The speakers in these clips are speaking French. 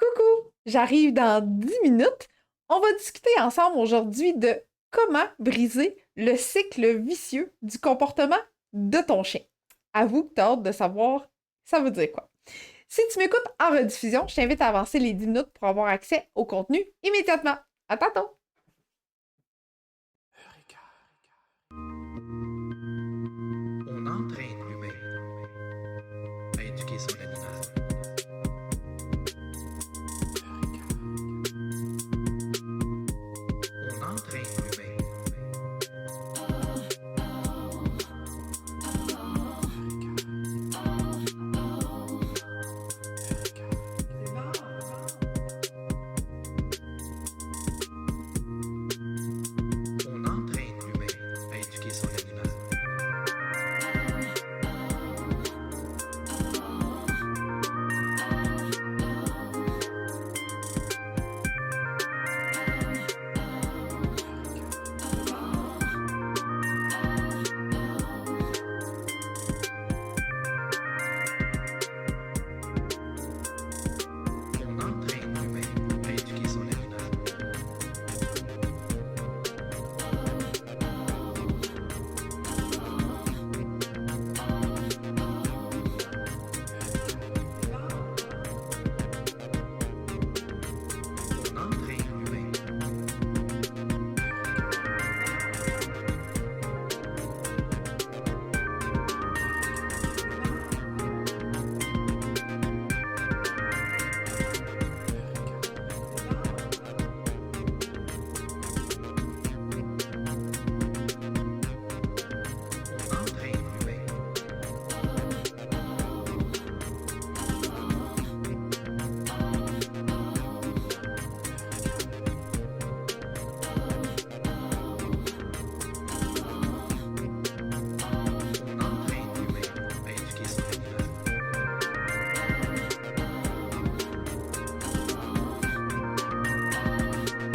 Coucou, j'arrive dans 10 minutes. On va discuter ensemble aujourd'hui de comment briser le cycle vicieux du comportement de ton chien. Avoue que tu as hâte de savoir ça veut dire quoi. Si tu m'écoutes en rediffusion, je t'invite à avancer les 10 minutes pour avoir accès au contenu immédiatement. À tantôt! On entraîne l'humain à éduquer son animal. On entraîne l'humain. On entraîne l'humain à éduquer son animal. On entraîne l'humain à éduquer son animal. On entraîne l'humain. On entraîne l'humain. On entraîne l'humain à éduquer son animal. On entraîne l'humain. On entraîne l'humain à éduquer son animal. On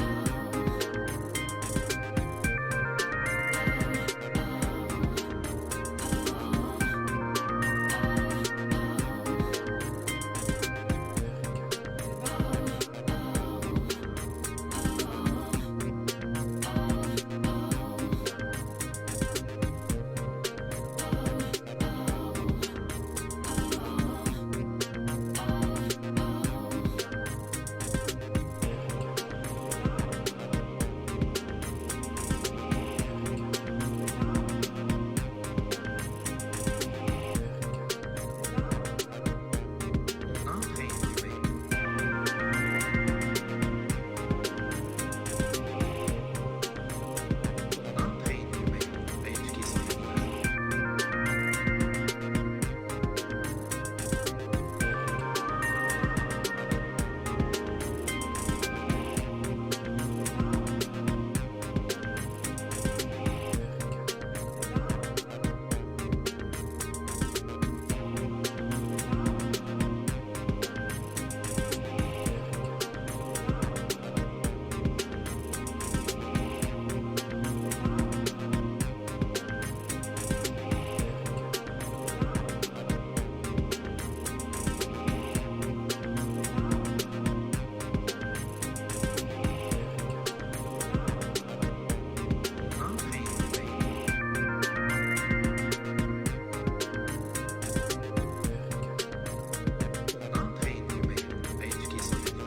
entraîne l'humain. On entraîne l'humain à éduquer son animal.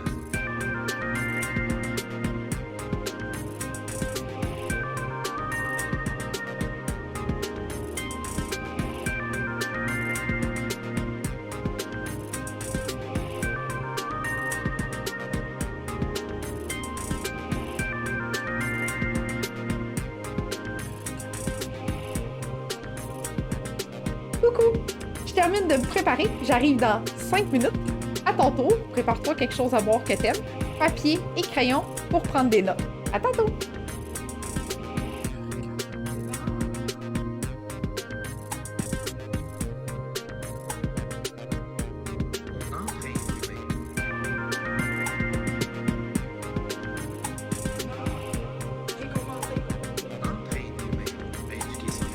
Coucou! Je termine de me préparer, j'arrive dans 5 minutes. À ton tour, prépare-toi quelque chose à boire que t'aimes, papier et crayon pour prendre des notes. À tantôt! On entraîne l'humain. On entraîne l'humain à éduquer son animal.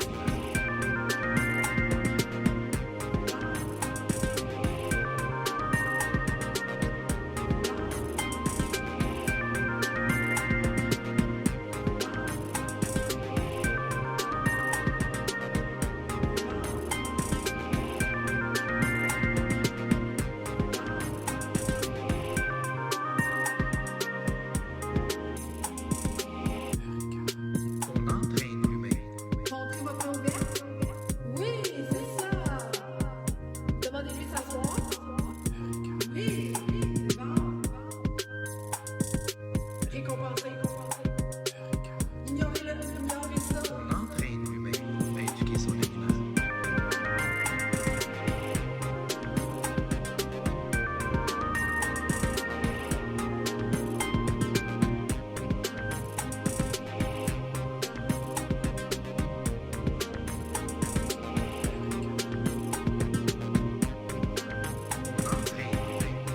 On entraîne l'humain à éduquer son animal. On entraîne l'humain à éduquer son animal. On entraîne l'humain. On entraîne l'humain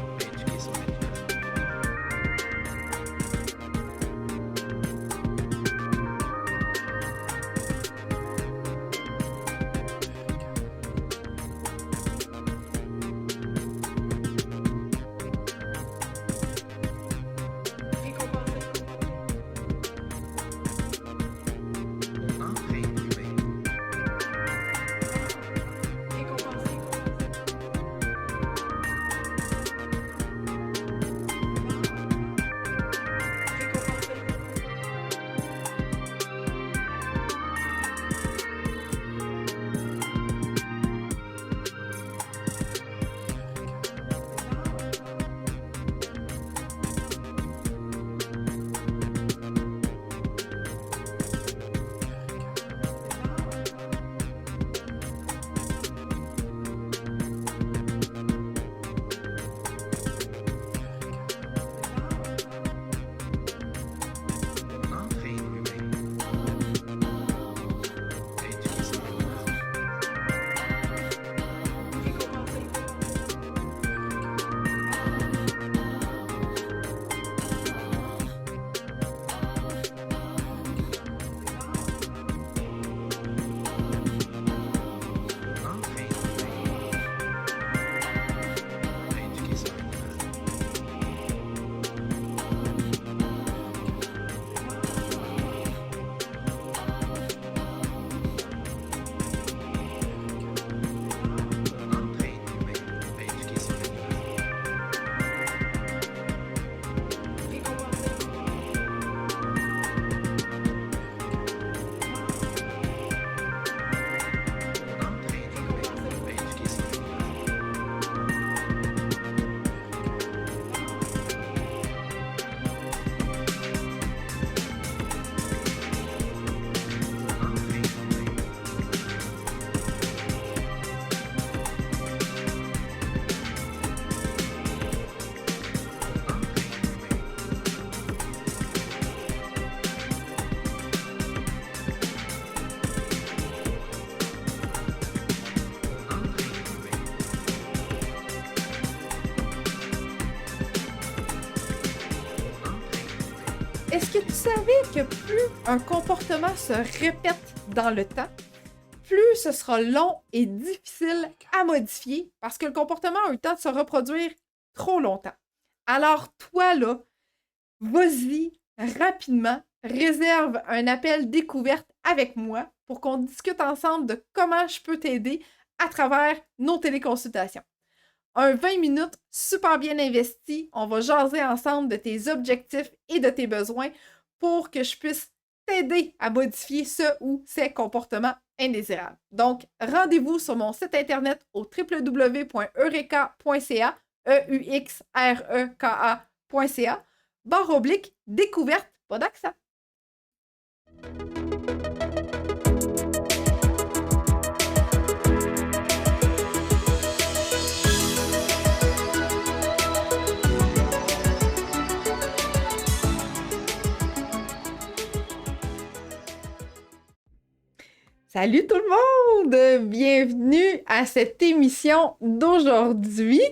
à éduquer son animal. On entraîne l'humain à éduquer son animal. On entraîne l'humain à éduquer son animal. On entraîne l'humain à éduquer son animal. On entraîne l'humain. On entraîne l'humain. On entraîne l'humain. On entraîne l'humain. Est-ce que tu savais que plus un comportement se répète dans le temps, plus ce sera long et difficile à modifier parce que le comportement a eu le temps de se reproduire trop longtemps. Alors toi, là, vas-y rapidement, réserve un appel découverte avec moi pour qu'on discute ensemble de comment je peux t'aider à travers nos téléconsultations. Un 20 minutes super bien investi, on va jaser ensemble de tes objectifs et de tes besoins pour que je puisse t'aider à modifier ce ou ces comportements indésirables. Donc, rendez-vous sur mon site internet au www.eureka.ca, EUXREKA.ca, /découverte, pas d'accent. Salut tout le monde! Bienvenue à cette émission d'aujourd'hui.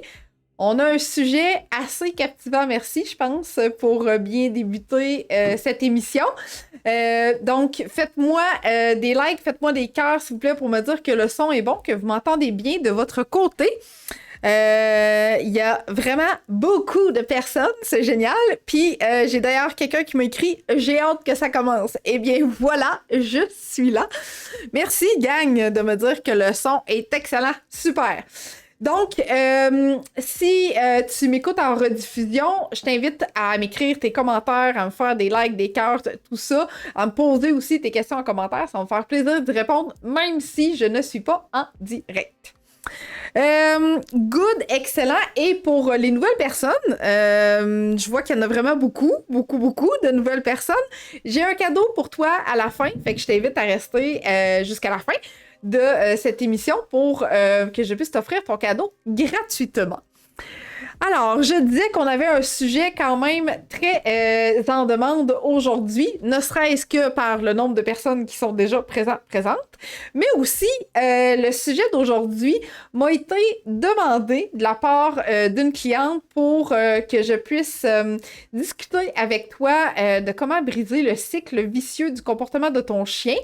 On a un sujet assez captivant, merci, je pense, pour bien débuter cette émission. Donc, faites-moi des likes, faites-moi des cœurs, s'il vous plaît, pour me dire que le son est bon, que vous m'entendez bien de votre côté. Il y a vraiment beaucoup de personnes, c'est génial. Puis j'ai d'ailleurs quelqu'un qui m'a écrit « J'ai hâte que ça commence ». Eh bien voilà, je suis là. Merci gang de me dire que le son est excellent, super. Donc, si tu m'écoutes en rediffusion, je t'invite à m'écrire tes commentaires, à me faire des likes, des cœurs, tout ça, à me poser aussi tes questions en commentaire. Ça va me faire plaisir de répondre, même si je ne suis pas en direct. Good, excellent. Et pour les nouvelles personnes, je vois qu'il y en a vraiment beaucoup de nouvelles personnes. J'ai un cadeau pour toi à la fin, fait que je t'invite à rester jusqu'à la fin de cette émission pour que je puisse t'offrir ton cadeau gratuitement. Alors, je disais qu'on avait un sujet quand même très en demande aujourd'hui, ne serait-ce que par le nombre de personnes qui sont déjà présentes, mais aussi le sujet d'aujourd'hui m'a été demandé de la part d'une cliente pour que je puisse discuter avec toi de comment briser le cycle vicieux du comportement de ton chien.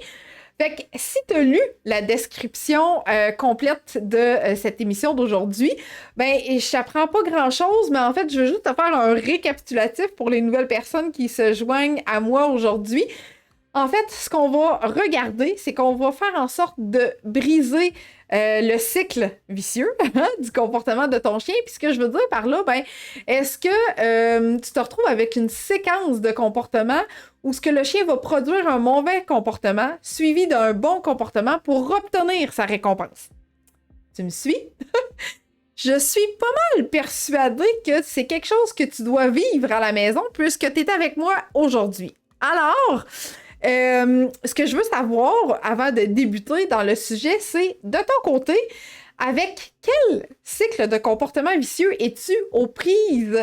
Fait que si tu as lu la description complète de cette émission d'aujourd'hui, ben je t'apprends pas grand-chose, mais en fait, je veux juste te faire un récapitulatif pour les nouvelles personnes qui se joignent à moi aujourd'hui. En fait, ce qu'on va regarder, c'est qu'on va faire en sorte de briser le cycle vicieux du comportement de ton chien. Puis ce que je veux dire par là, ben, est-ce que tu te retrouves avec une séquence de comportements où ce que le chien va produire un mauvais comportement suivi d'un bon comportement pour obtenir sa récompense? Tu me suis? Je suis pas mal persuadée que c'est quelque chose que tu dois vivre à la maison puisque tu es avec moi aujourd'hui. Alors, ce que je veux savoir avant de débuter dans le sujet, c'est de ton côté, avec quel cycle de comportement vicieux es-tu aux prises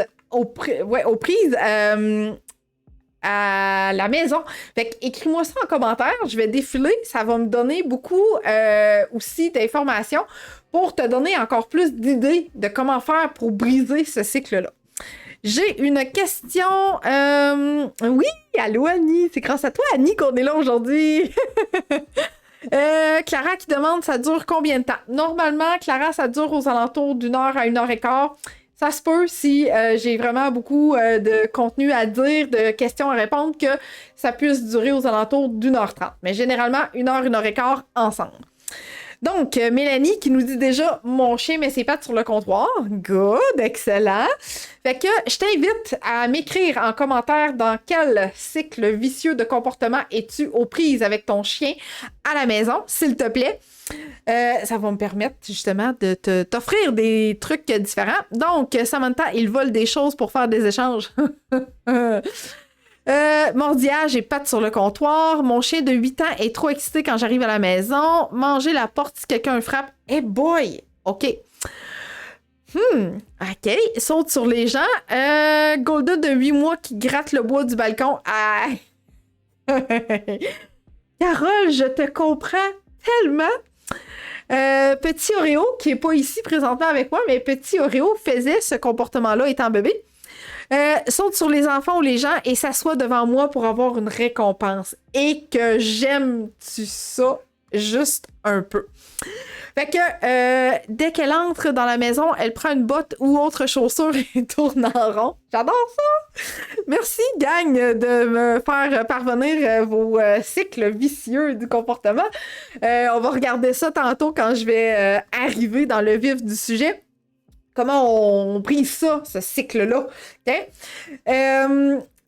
à la maison? Fait que écris-moi ça en commentaire, je vais défiler, ça va me donner beaucoup aussi d'informations pour te donner encore plus d'idées de comment faire pour briser ce cycle-là. J'ai une question. Oui, allô Annie, c'est grâce à toi Annie qu'on est là aujourd'hui. Clara qui demande ça dure combien de temps? Normalement, Clara, ça dure aux alentours d'1 heure à 1 h 15. Ça se peut si j'ai vraiment beaucoup de contenu à dire, de questions à répondre, que ça puisse durer aux alentours d'1 h 30. Mais généralement, 1 heure, 1 h 15 ensemble. Donc, Mélanie qui nous dit déjà « Mon chien met ses pattes sur le comptoir ». Good, excellent. Fait que je t'invite à m'écrire en commentaire dans quel cycle vicieux de comportement es-tu aux prises avec ton chien à la maison, s'il te plaît. Ça va me permettre justement de t'offrir des trucs différents. Donc, Samantha, il vole des choses pour faire des échanges. Mordillage et pattes sur le comptoir. Mon chien de 8 ans est trop excité quand j'arrive à la maison. Manger la porte si quelqu'un frappe. Hey boy! OK. OK. Saute sur les gens. Golden de 8 mois qui gratte le bois du balcon. Ah! Carole, je te comprends tellement. Petit Oreo, qui est pas ici présentement avec moi, mais Petit Oreo faisait ce comportement-là étant bébé. Saute sur les enfants ou les gens et s'assoit devant moi pour avoir une récompense. Et que j'aime-tu ça juste un peu. Fait que dès qu'elle entre dans la maison, elle prend une botte ou autre chaussure et tourne en rond. J'adore ça! Merci, gang, de me faire parvenir vos cycles vicieux du comportement. On va regarder ça tantôt quand je vais arriver dans le vif du sujet. Comment on brise ça, ce cycle-là. Okay?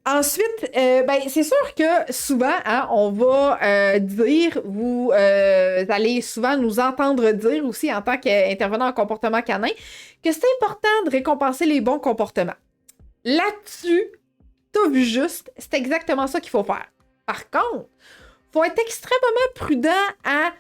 Ensuite, ben, c'est sûr que souvent, hein, on va dire, vous allez souvent nous entendre dire aussi en tant qu'intervenant en comportement canin, que c'est important de récompenser les bons comportements. Là-dessus, t'as vu juste, c'est exactement ça qu'il faut faire. Par contre, il faut être extrêmement prudent à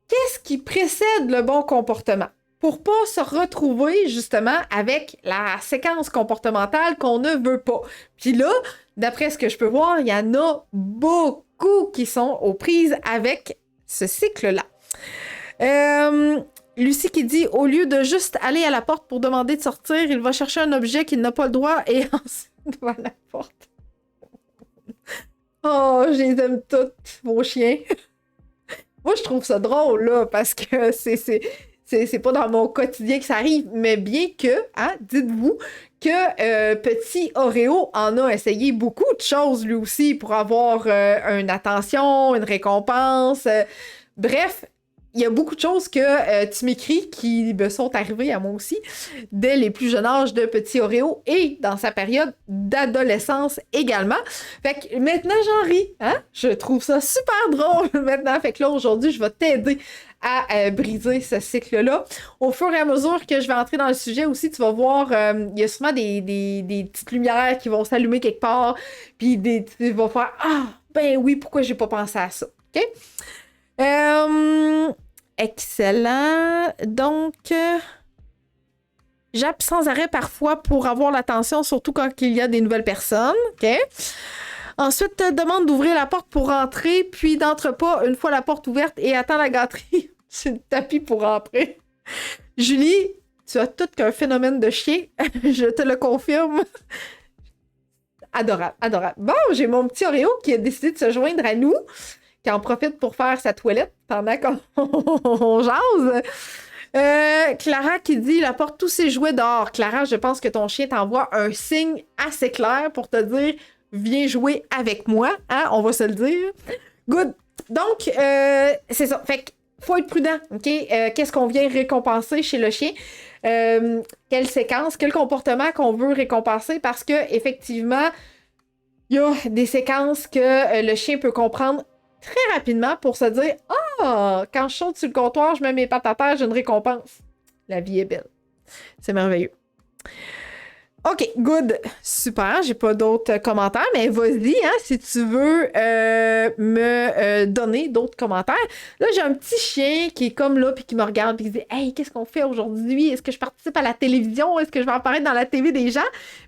qu'est-ce qui précède le bon comportement pour pas se retrouver justement avec la séquence comportementale qu'on ne veut pas. Puis là, d'après ce que je peux voir, il y en a beaucoup qui sont aux prises avec ce cycle-là. Lucie qui dit, au lieu de juste aller à la porte pour demander de sortir, il va chercher un objet qu'il n'a pas le droit et ensuite devant la porte. Oh, je les aime toutes, vos chiens. Moi, je trouve ça drôle, là, parce que c'est pas dans mon quotidien que ça arrive, mais bien que, hein, dites-vous que Petit Oreo en a essayé beaucoup de choses, lui aussi, pour avoir une attention, une récompense. Bref, il y a beaucoup de choses que tu m'écris qui me sont arrivées à moi aussi dès les plus jeunes âges de petit Oreo et dans sa période d'adolescence également. Fait que maintenant, j'en ris. Hein? Je trouve ça super drôle maintenant. Fait que là, aujourd'hui, je vais t'aider à briser ce cycle-là. Au fur et à mesure que je vais entrer dans le sujet aussi, tu vas voir, il y a sûrement des petites lumières qui vont s'allumer quelque part, puis tu vas faire « Ah, ben oui, pourquoi j'ai pas pensé à ça? » OK? Excellent. Donc, jappe sans arrêt parfois pour avoir l'attention, surtout quand il y a des nouvelles personnes. OK? Ensuite, demande d'ouvrir la porte pour rentrer, puis d'entre pas une fois la porte ouverte et attends la gâterie sur le tapis pour rentrer. Julie, tu as tout qu'un phénomène de chien. Je te le confirme. Adorable, adorable. Bon, j'ai mon petit Oreo qui a décidé de se joindre à nous, qui en profite pour faire sa toilette pendant qu'on jase. Clara qui dit « Il apporte tous ses jouets dehors. » Clara, je pense que ton chien t'envoie un signe assez clair pour te dire « Viens jouer avec moi. » Hein, on va se le dire. Good. Donc, c'est ça. Fait qu'il faut être prudent. OK? Qu'est-ce qu'on vient récompenser chez le chien? Quelle séquence, quel comportement qu'on veut récompenser? Parce que effectivement, il y a des séquences que le chien peut comprendre très rapidement pour se dire « Ah, quand je saute sur le comptoir, je mets mes pattes à terre, j'ai une récompense. » La vie est belle. C'est merveilleux. OK, good. Super, j'ai pas d'autres commentaires, mais vas-y, hein, si tu veux me donner d'autres commentaires. Là, j'ai un petit chien qui est comme là, puis qui me regarde, puis qui dit « Hey, qu'est-ce qu'on fait aujourd'hui? Est-ce que je participe à la télévision? Est-ce que je vais apparaître dans la TV des gens? »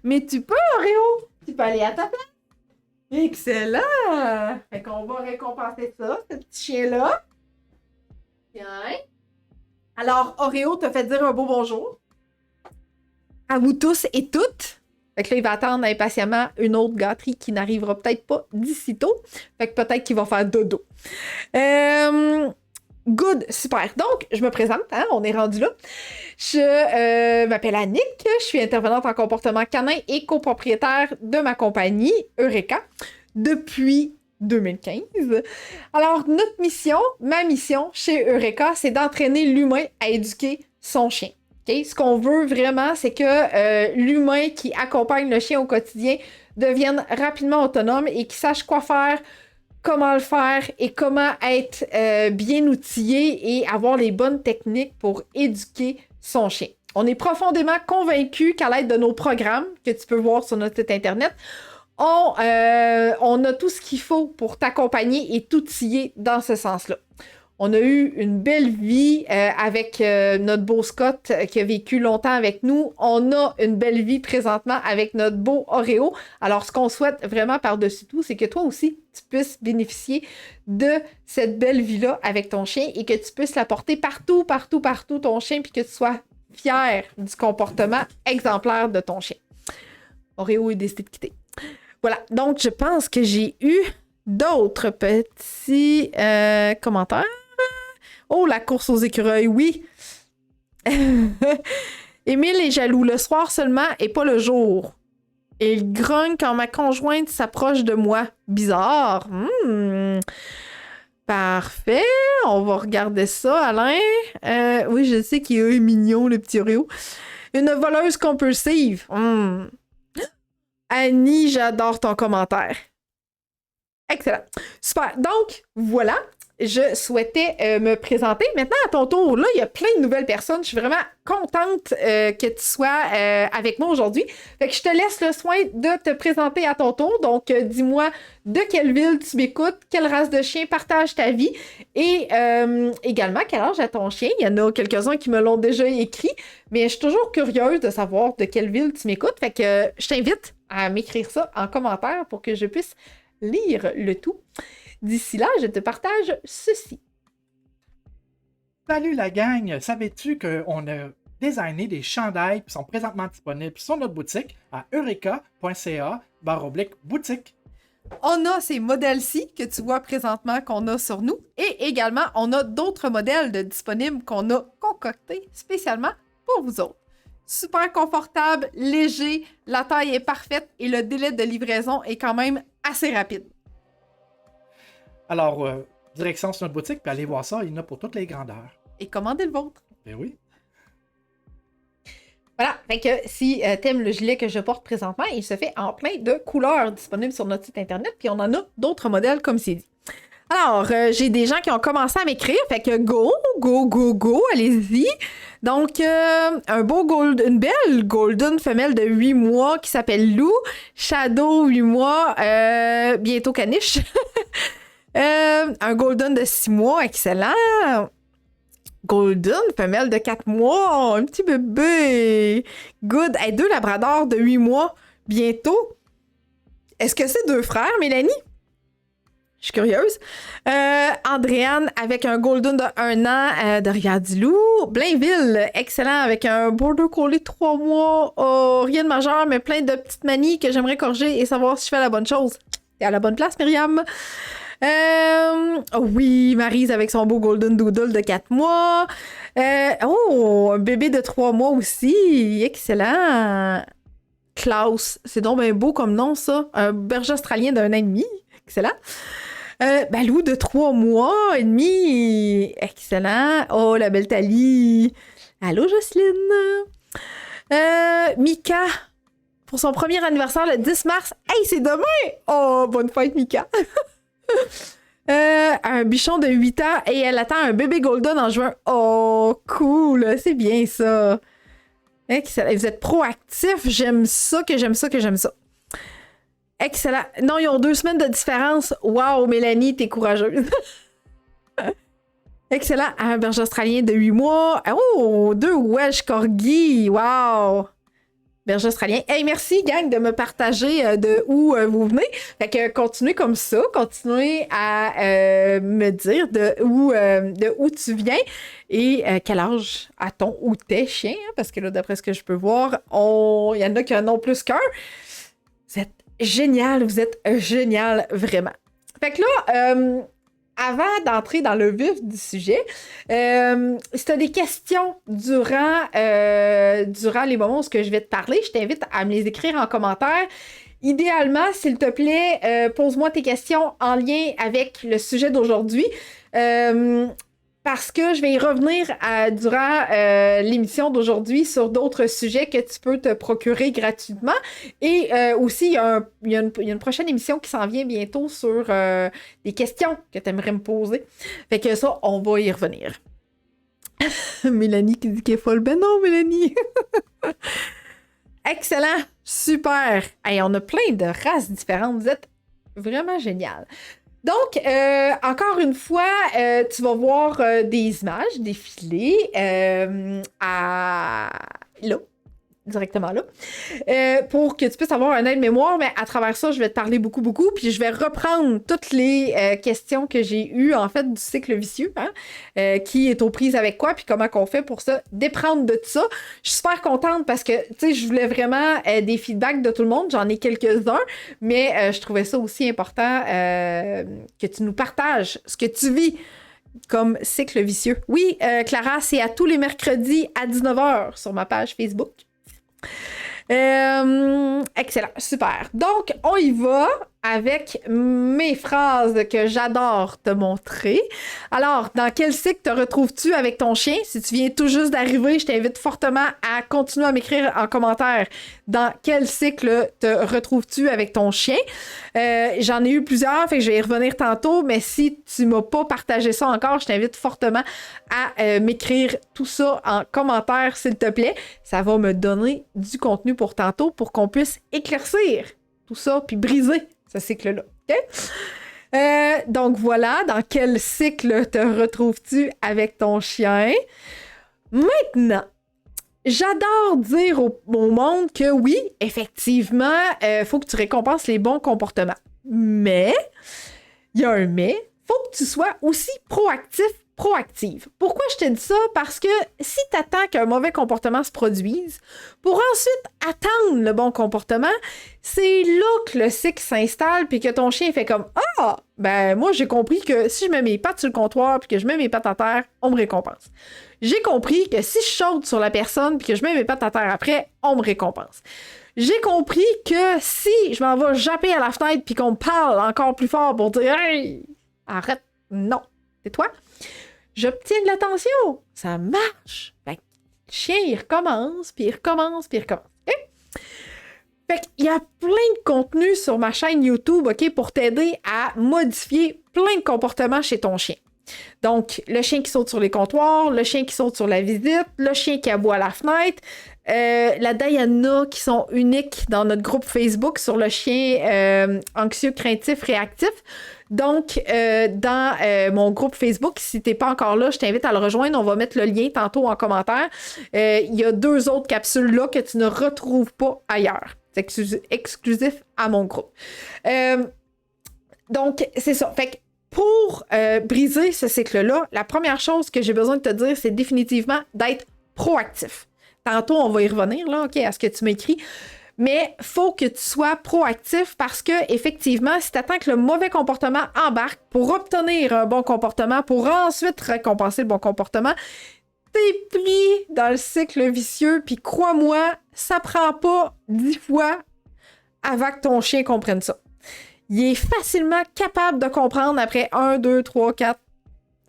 Mais tu peux, Oreo! Tu peux aller à ta place. Excellent! Fait qu'on va récompenser ça, ce petit chien-là. Tiens. Alors, Oreo t'a fait dire un beau bonjour. À vous tous et toutes. Fait que là, il va attendre impatiemment une autre gâterie qui n'arrivera peut-être pas d'ici tôt. Fait que peut-être qu'il va faire dodo. Good, super. Donc, je me présente, hein, on est rendu là. Je m'appelle Annick, je suis intervenante en comportement canin et copropriétaire de ma compagnie Eureka depuis 2015. Alors, notre mission, ma mission chez Eureka, c'est d'entraîner l'humain à éduquer son chien. Okay? Ce qu'on veut vraiment, c'est que l'humain qui accompagne le chien au quotidien devienne rapidement autonome et qu'il sache quoi faire, comment le faire et comment être bien outillé et avoir les bonnes techniques pour éduquer son chien. On est profondément convaincus qu'à l'aide de nos programmes, que tu peux voir sur notre site internet, on a tout ce qu'il faut pour t'accompagner et t'outiller dans ce sens-là. On a eu une belle vie avec notre beau Scott qui a vécu longtemps avec nous. On a une belle vie présentement avec notre beau Oreo. Alors, ce qu'on souhaite vraiment par-dessus tout, c'est que toi aussi, tu puisses bénéficier de cette belle vie-là avec ton chien et que tu puisses la porter partout, partout, partout, ton chien, puis que tu sois fier du comportement exemplaire de ton chien. Oreo est décidé de quitter. Voilà, donc je pense que j'ai eu d'autres petits commentaires. Oh, la course aux écureuils, oui. Émile est jaloux le soir seulement et pas le jour. Et il grogne quand ma conjointe s'approche de moi. Bizarre. Parfait. On va regarder ça, Alain. Oui, je sais qu'il est mignon, le petit Oreo. Une voleuse compulsive. Annie, j'adore ton commentaire. Excellent. Super. Donc, voilà. Je souhaitais me présenter. Maintenant, à ton tour, là, il y a plein de nouvelles personnes. Je suis vraiment contente que tu sois avec moi aujourd'hui. Fait que je te laisse le soin de te présenter à ton tour. Donc, dis-moi de quelle ville tu m'écoutes, quelle race de chien, partage ta vie et également quel âge a ton chien. Il y en a quelques-uns qui me l'ont déjà écrit, mais je suis toujours curieuse de savoir de quelle ville tu m'écoutes. Fait que je t'invite à m'écrire ça en commentaire pour que je puisse lire le tout. D'ici là, je te partage ceci. Salut la gang! Savais-tu qu'on a designé des chandails qui sont présentement disponibles sur notre boutique à eureka.ca/boutique? On a ces modèles-ci que tu vois présentement qu'on a sur nous et également, on a d'autres modèles disponibles qu'on a concoctés spécialement pour vous autres. Super confortable, léger, la taille est parfaite et le délai de livraison est quand même assez rapide. Alors, direction sur notre boutique, puis allez voir ça, il y en a pour toutes les grandeurs. Et commandez le vôtre. Ben oui. Voilà, fait que si t'aimes le gilet que je porte présentement, il se fait en plein de couleurs disponibles sur notre site internet, puis on en a d'autres modèles comme c'est dit. Alors, j'ai des gens qui ont commencé à m'écrire, fait que go, allez-y. Donc, une belle golden femelle de 8 mois qui s'appelle Lou, Shadow 8 mois, bientôt caniche. Un golden de 6 mois, excellent. Golden, femelle de 4 mois, un petit bébé. Good. Hey, 2 labradors de 8 mois, bientôt. Est-ce que c'est 2 frères, Mélanie? Je suis curieuse. Andréane avec un golden de 1 an de Rivière-du-Loup. Blainville, excellent, avec un border collie de 3 mois. Oh, rien de majeur, mais plein de petites manies que j'aimerais corriger et savoir si je fais la bonne chose. T'es à la bonne place, Myriam. Oui, Maryse avec son beau Golden Doodle de 4 mois. Un bébé de 3 mois aussi. Excellent. Klaus, c'est donc bien beau comme nom, ça. Un berger australien d'1 an et demi. Excellent. Balou de 3 mois et demi. Excellent. Oh, la belle Thalie. Allô, Jocelyne. Mika, pour son premier anniversaire le 10 mars. Hey, c'est demain! Oh, bonne fête, Mika. Un bichon de 8 ans et elle attend un bébé golden en juin. Oh, cool! C'est bien ça. Excellent. Vous êtes proactifs. J'aime ça. Excellent. Non, ils ont 2 semaines de différence. Wow, Mélanie, t'es courageuse. Excellent. Un berger australien de 8 mois. Oh, 2 Welsh Corgi. Wow. Berger australien. Hey, merci, gang, de me partager de où vous venez. Fait que continuez comme ça. Continuez à me dire de où tu viens et quel âge a ton ou tes chiens. Hein, parce que là, d'après ce que je peux voir, il y en a qui en ont plus qu'un. Vous êtes génial, vraiment. Fait que là, avant d'entrer dans le vif du sujet, si tu as des questions durant les moments où je vais te parler, je t'invite à me les écrire en commentaire. Idéalement, s'il te plaît, pose-moi tes questions en lien avec le sujet d'aujourd'hui. Parce que je vais y revenir durant l'émission d'aujourd'hui sur d'autres sujets que tu peux te procurer gratuitement. Et aussi, il y a une prochaine émission qui s'en vient bientôt sur des questions que tu aimerais me poser. Fait que ça, on va y revenir. Mélanie qui dit qu'elle est folle. Ben non, Mélanie! Excellent! Super! Hey, on a plein de races différentes. Vous êtes vraiment génial. Donc, encore une fois, tu vas voir des images défiler là, directement là, pour que tu puisses avoir un aide-mémoire, mais à travers ça, je vais te parler beaucoup, puis je vais reprendre toutes les questions que j'ai eues, en fait, du cycle vicieux, hein, qui est aux prises avec quoi, puis comment qu'on fait pour se déprendre de tout ça. Je suis super contente parce que, tu sais, je voulais vraiment des feedbacks de tout le monde, j'en ai quelques-uns, mais je trouvais ça aussi important que tu nous partages ce que tu vis comme cycle vicieux. Oui, Clara, c'est à tous les mercredis à 19h sur ma page Facebook. Excellent, super. Donc, on y va avec mes phrases que j'adore te montrer. Alors, dans quel cycle te retrouves-tu avec ton chien? Si tu viens tout juste d'arriver, je t'invite fortement à continuer à m'écrire en commentaire dans quel cycle te retrouves-tu avec ton chien. J'en ai eu plusieurs, fait que je vais y revenir tantôt, mais si tu m'as pas partagé ça encore, je t'invite fortement à m'écrire tout ça en commentaire, s'il te plaît. Ça va me donner du contenu pour tantôt pour qu'on puisse éclaircir tout ça puis briser ce cycle-là. OK? Donc voilà, dans quel cycle te retrouves-tu avec ton chien? Maintenant, j'adore dire au monde que oui, effectivement, faut que tu récompenses les bons comportements. Mais, il y a un mais, faut que tu sois aussi proactive. Pourquoi je te dis ça? Parce que si tu attends qu'un mauvais comportement se produise, pour ensuite attendre le bon comportement, c'est là que le cycle s'installe puis que ton chien fait comme « Ah! Ben moi, j'ai compris que si je mets mes pattes sur le comptoir puis que je mets mes pattes à terre, on me récompense. J'ai compris que si je saute sur la personne puis que je mets mes pattes à terre après, on me récompense. J'ai compris que si je m'en vais japper à la fenêtre puis qu'on me parle encore plus fort pour dire « Hey! Arrête! Non. C'est toi. J'obtiens de l'attention. Ça marche. Fait que le chien, il recommence, puis il recommence, puis il recommence. OK? Fait qu'il y a plein de contenu sur ma chaîne YouTube, OK, pour t'aider à modifier plein de comportements chez ton chien. Donc, le chien qui saute sur les comptoirs, le chien qui saute sur la visite, le chien qui aboie à la fenêtre, la Diana qui sont uniques dans notre groupe Facebook sur le chien anxieux, craintif, réactif. Donc, dans mon groupe Facebook, si t'es pas encore là, je t'invite à le rejoindre. On va mettre le lien tantôt en commentaire. Il y a 2 autres capsules là que tu ne retrouves pas ailleurs. C'est exclusif à mon groupe. Donc, c'est ça. Fait que pour briser ce cycle-là, la première chose que j'ai besoin de te dire, c'est définitivement d'être proactif. Tantôt, on va y revenir, là, OK, à ce que tu m'écris. Mais il faut que tu sois proactif parce que, effectivement, si tu attends que le mauvais comportement embarque pour obtenir un bon comportement, pour ensuite récompenser le bon comportement, t'es pris dans le cycle vicieux. Puis crois-moi, ça prend pas 10 fois avant que ton chien comprenne ça. Il est facilement capable de comprendre après 1, 2, 3, 4,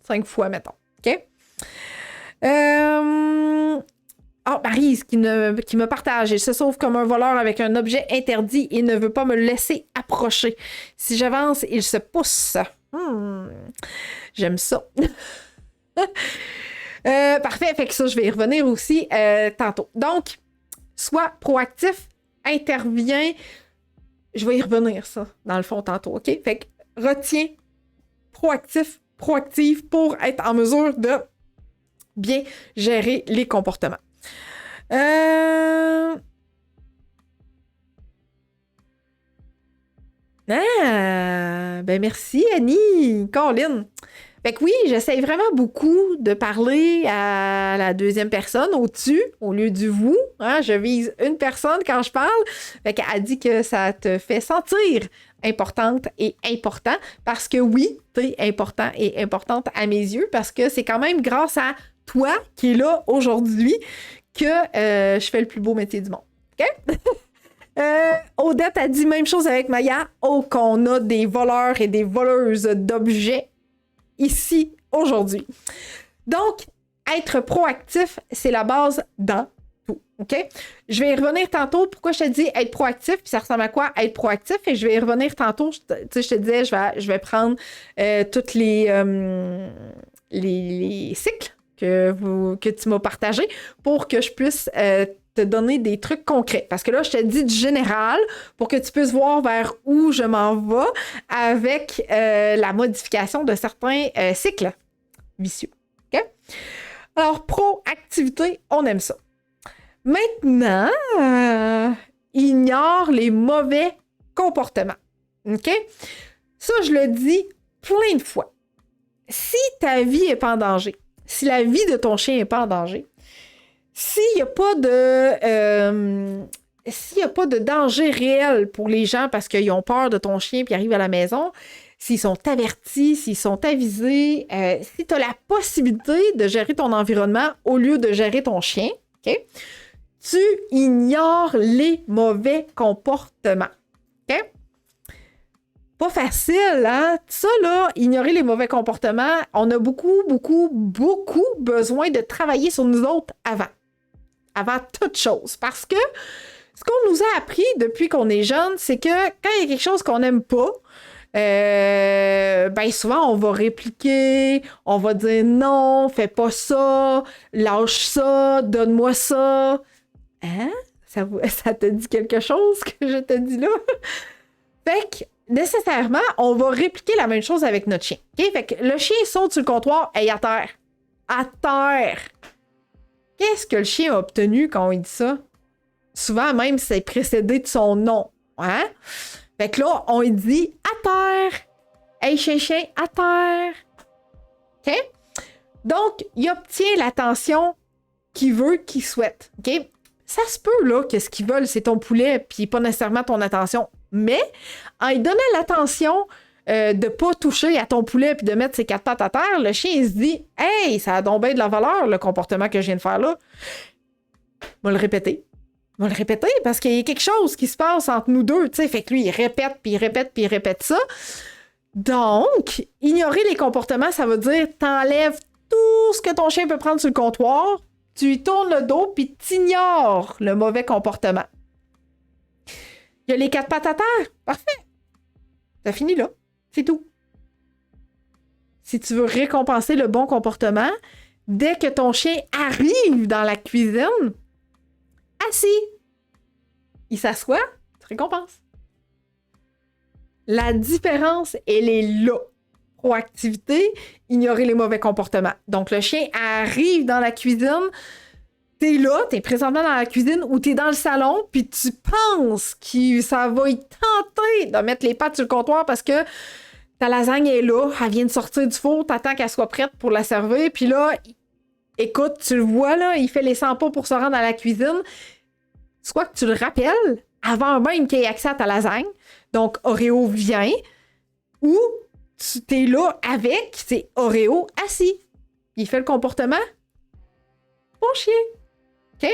5 fois, mettons. OK? Maryse qui me partage. Il se sauve comme un voleur avec un objet interdit et ne veut pas me laisser approcher. Si j'avance, il se pousse. J'aime ça. Parfait. Fait que ça, je vais y revenir aussi tantôt. Donc, sois proactif, interviens. Je vais y revenir, ça, dans le fond, tantôt. OK? Fait que retiens proactive pour être en mesure de bien gérer les comportements. Ben merci Annie, Colin. Fait que oui, j'essaie vraiment beaucoup de parler à la deuxième personne au-dessus, au lieu du vous. Hein? Je vise une personne quand je parle. Fait qu'elle dit que ça te fait sentir importante et important parce que oui, t'es important et importante à mes yeux parce que c'est quand même grâce à toi qui est là aujourd'hui que je fais le plus beau métier du monde. OK? Odette a dit même chose avec Maya. Oh, qu'on a des voleurs et des voleuses d'objets ici, aujourd'hui. Donc, être proactif, c'est la base dans tout. OK? Je vais y revenir tantôt. Pourquoi je te dis être proactif, puis ça ressemble à quoi être proactif? Et je vais y revenir tantôt. Je te disais, je vais prendre tous les cycles que tu m'as partagés pour que je puisse te donner des trucs concrets. Parce que là, je te dis du général pour que tu puisses voir vers où je m'en vais avec la modification de certains cycles vicieux. OK? Alors, proactivité, on aime ça. Maintenant, ignore les mauvais comportements. OK? Ça, je le dis plein de fois. Si ta vie n'est pas en danger, si la vie de ton chien n'est pas en danger, s'il n'y a pas de danger réel pour les gens parce qu'ils ont peur de ton chien puis arrivent à la maison, s'ils sont avertis, s'ils sont avisés, si tu as la possibilité de gérer ton environnement au lieu de gérer ton chien, OK? Tu ignores les mauvais comportements. OK? Pas facile, hein? Ça, là, ignorer les mauvais comportements, on a beaucoup besoin de travailler sur nous autres avant toute chose. Parce que ce qu'on nous a appris depuis qu'on est jeune, c'est que quand il y a quelque chose qu'on n'aime pas, ben souvent, on va répliquer, on va dire non, fais pas ça, lâche ça, donne-moi ça. Hein? Ça te dit quelque chose que je te dis là? Fait que, nécessairement, on va répliquer la même chose avec notre chien. Okay? Fait que le chien saute sur le comptoir, et à terre. À terre! Qu'est-ce que le chien a obtenu quand il dit ça? Souvent, même, c'est précédé de son nom. Hein? Fait que là, on lui dit à terre! Hey, chien, à terre! OK? Donc, il obtient l'attention qu'il veut, qu'il souhaite. OK? Ça se peut, là, que ce qu'ils veulent, c'est ton poulet, puis pas nécessairement ton attention. Mais, en lui donnant l'attention de pas toucher à ton poulet puis de mettre ses 4 pattes à terre, le chien, il se dit « Hey, ça a donc bien de la valeur, le comportement que je viens de faire là. » On va le répéter. Parce qu'il y a quelque chose qui se passe entre nous deux, tu sais. Fait que lui, il répète, puis il répète ça. Donc, ignorer les comportements, ça veut dire t'enlèves tout ce que ton chien peut prendre sur le comptoir, tu lui tournes le dos, puis t'ignores le mauvais comportement. Il y a les 4 pattes à terre. Parfait. Ça finit là. C'est tout. Si tu veux récompenser le bon comportement, dès que ton chien arrive dans la cuisine, assis, il s'assoit, tu récompenses. La différence, elle est là. Proactivité, ignorer les mauvais comportements. Donc, le chien arrive dans la cuisine, t'es là, t'es présentement dans la cuisine ou t'es dans le salon, puis tu penses que ça va y tenter de mettre les pattes sur le comptoir parce que ta lasagne est là, elle vient de sortir du four, t'attends qu'elle soit prête pour la servir, puis là, écoute, tu le vois, là, il fait les 100 pas pour se rendre à la cuisine. Soit que tu le rappelles avant même qu'il ait accès à ta lasagne, donc Oreo vient, ou tu t'es là avec, c'est Oreo assis. Il fait le comportement. Bon chien. OK?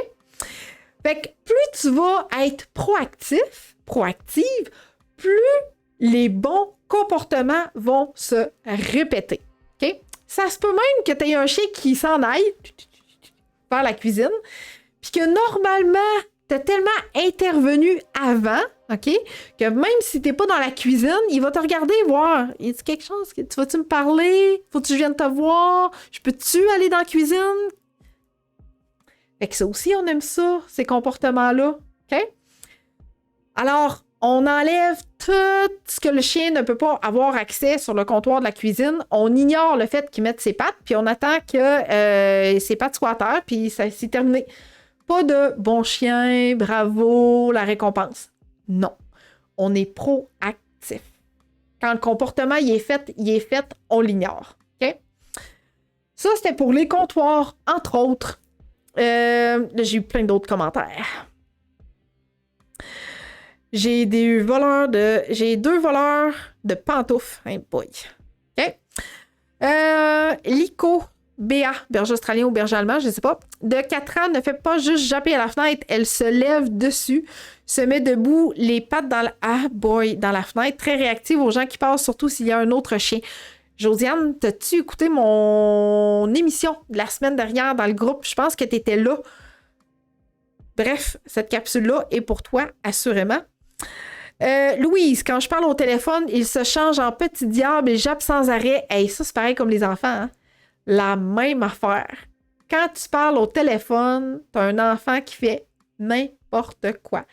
Fait que plus tu vas être proactive, plus les bons comportements vont se répéter. OK? Ça se peut même que tu aies un chien qui s'en aille vers la cuisine, puis que normalement, tu as tellement intervenu avant, OK, que même si tu n'es pas dans la cuisine, il va te regarder voir. Il dit quelque chose, tu vas-tu me parler? Faut-tu que je vienne te voir? Je peux-tu aller dans la cuisine? Fait que ça aussi, on aime ça, ces comportements-là. OK? Alors, on enlève tout ce que le chien ne peut pas avoir accès sur le comptoir de la cuisine. On ignore le fait qu'il mette ses pattes, puis on attend que ses pattes soient à terre, puis ça c'est terminé. Pas de bon chien, bravo, la récompense. Non. On est proactif. Quand le comportement il est fait, on l'ignore. OK? Ça, c'était pour les comptoirs, entre autres. Là, j'ai eu plein d'autres commentaires. J'ai deux voleurs de pantoufles. Hey boy. OK? Lico, BA, berger australien ou berger allemand, je ne sais pas, de 4 ans, ne fait pas juste japper à la fenêtre, elle se lève dessus, se met debout, les pattes dans la fenêtre, très réactive aux gens qui passent, surtout s'il y a un autre chien. Josiane, t'as-tu écouté mon émission de la semaine dernière dans le groupe? Je pense que tu étais là. Bref, cette capsule-là est pour toi, assurément. Louise, quand je parle au téléphone, il se change en petit diable et jappe sans arrêt. Hey, ça, c'est pareil comme les enfants, hein? La même affaire. Quand tu parles au téléphone, t'as un enfant qui fait n'importe quoi.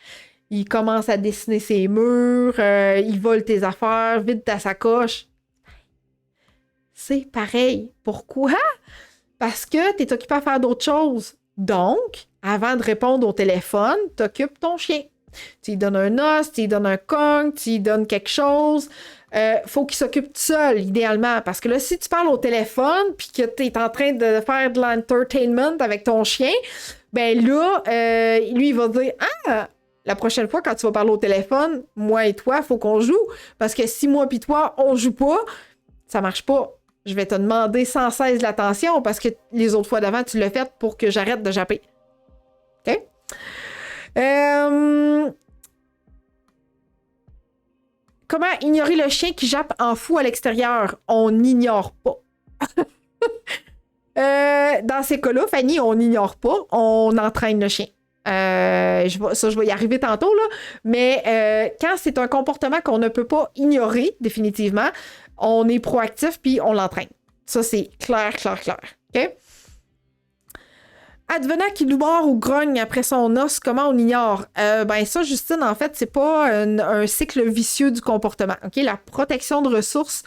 Il commence à dessiner ses murs, il vole tes affaires, vide ta sacoche. C'est pareil. Pourquoi? Parce que t'es occupé à faire d'autres choses. Donc, avant de répondre au téléphone, t'occupes ton chien. Tu lui donnes un os, tu lui donnes un cogne, tu lui donnes quelque chose. Faut qu'il s'occupe tout seul, idéalement. Parce que là, si tu parles au téléphone puis que tu es en train de faire de l'entertainment avec ton chien, ben là, lui, il va dire « Ah, la prochaine fois, quand tu vas parler au téléphone, moi et toi, il faut qu'on joue. Parce que si moi et toi, on joue pas, ça marche pas. Je vais te demander sans cesse l'attention parce que les autres fois d'avant, tu l'as fait pour que j'arrête de japper. » OK? Comment ignorer le chien qui jappe en fou à l'extérieur? On n'ignore pas. Dans ces cas-là, Fanny, on n'ignore pas, on entraîne le chien. Je vais y arriver tantôt, là. Mais quand c'est un comportement qu'on ne peut pas ignorer, définitivement, on est proactif puis on l'entraîne. Ça, c'est clair. OK? Advenant qu'il nous mord ou grogne après son os, comment on ignore? Ben ça, Justine, en fait, c'est pas un cycle vicieux du comportement. OK? La protection de ressources,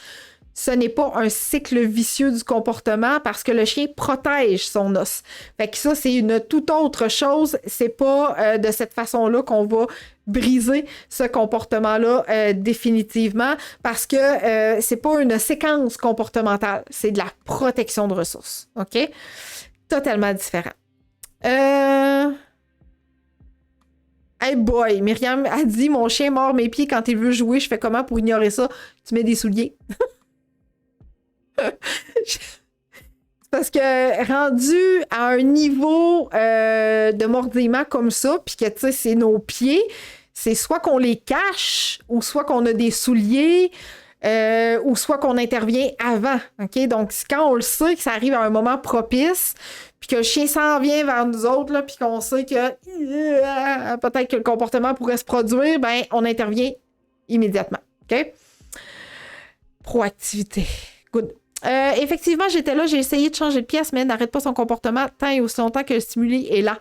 ce n'est pas un cycle vicieux du comportement parce que le chien protège son os. Fait que ça, c'est une toute autre chose. C'est pas de cette façon-là qu'on va briser ce comportement-là définitivement parce que c'est pas une séquence comportementale. C'est de la protection de ressources. OK? Totalement différent. Hey boy, Myriam a dit mon chien mord mes pieds quand il veut jouer. Je fais comment pour ignorer ça? Tu mets des souliers. Parce que rendu à un niveau de mordillement comme ça, puis que tu sais, c'est nos pieds, c'est soit qu'on les cache ou soit qu'on a des souliers. ou soit qu'on intervient avant. OK? Donc, quand on le sait que ça arrive à un moment propice, puis que le chien s'en vient vers nous autres, là, puis qu'on sait que peut-être que le comportement pourrait se produire, ben on intervient immédiatement. OK? Proactivité. Good. Effectivement, j'étais là, j'ai essayé de changer de pièce, mais n'arrête pas son comportement tant et aussi longtemps que le stimuli est là.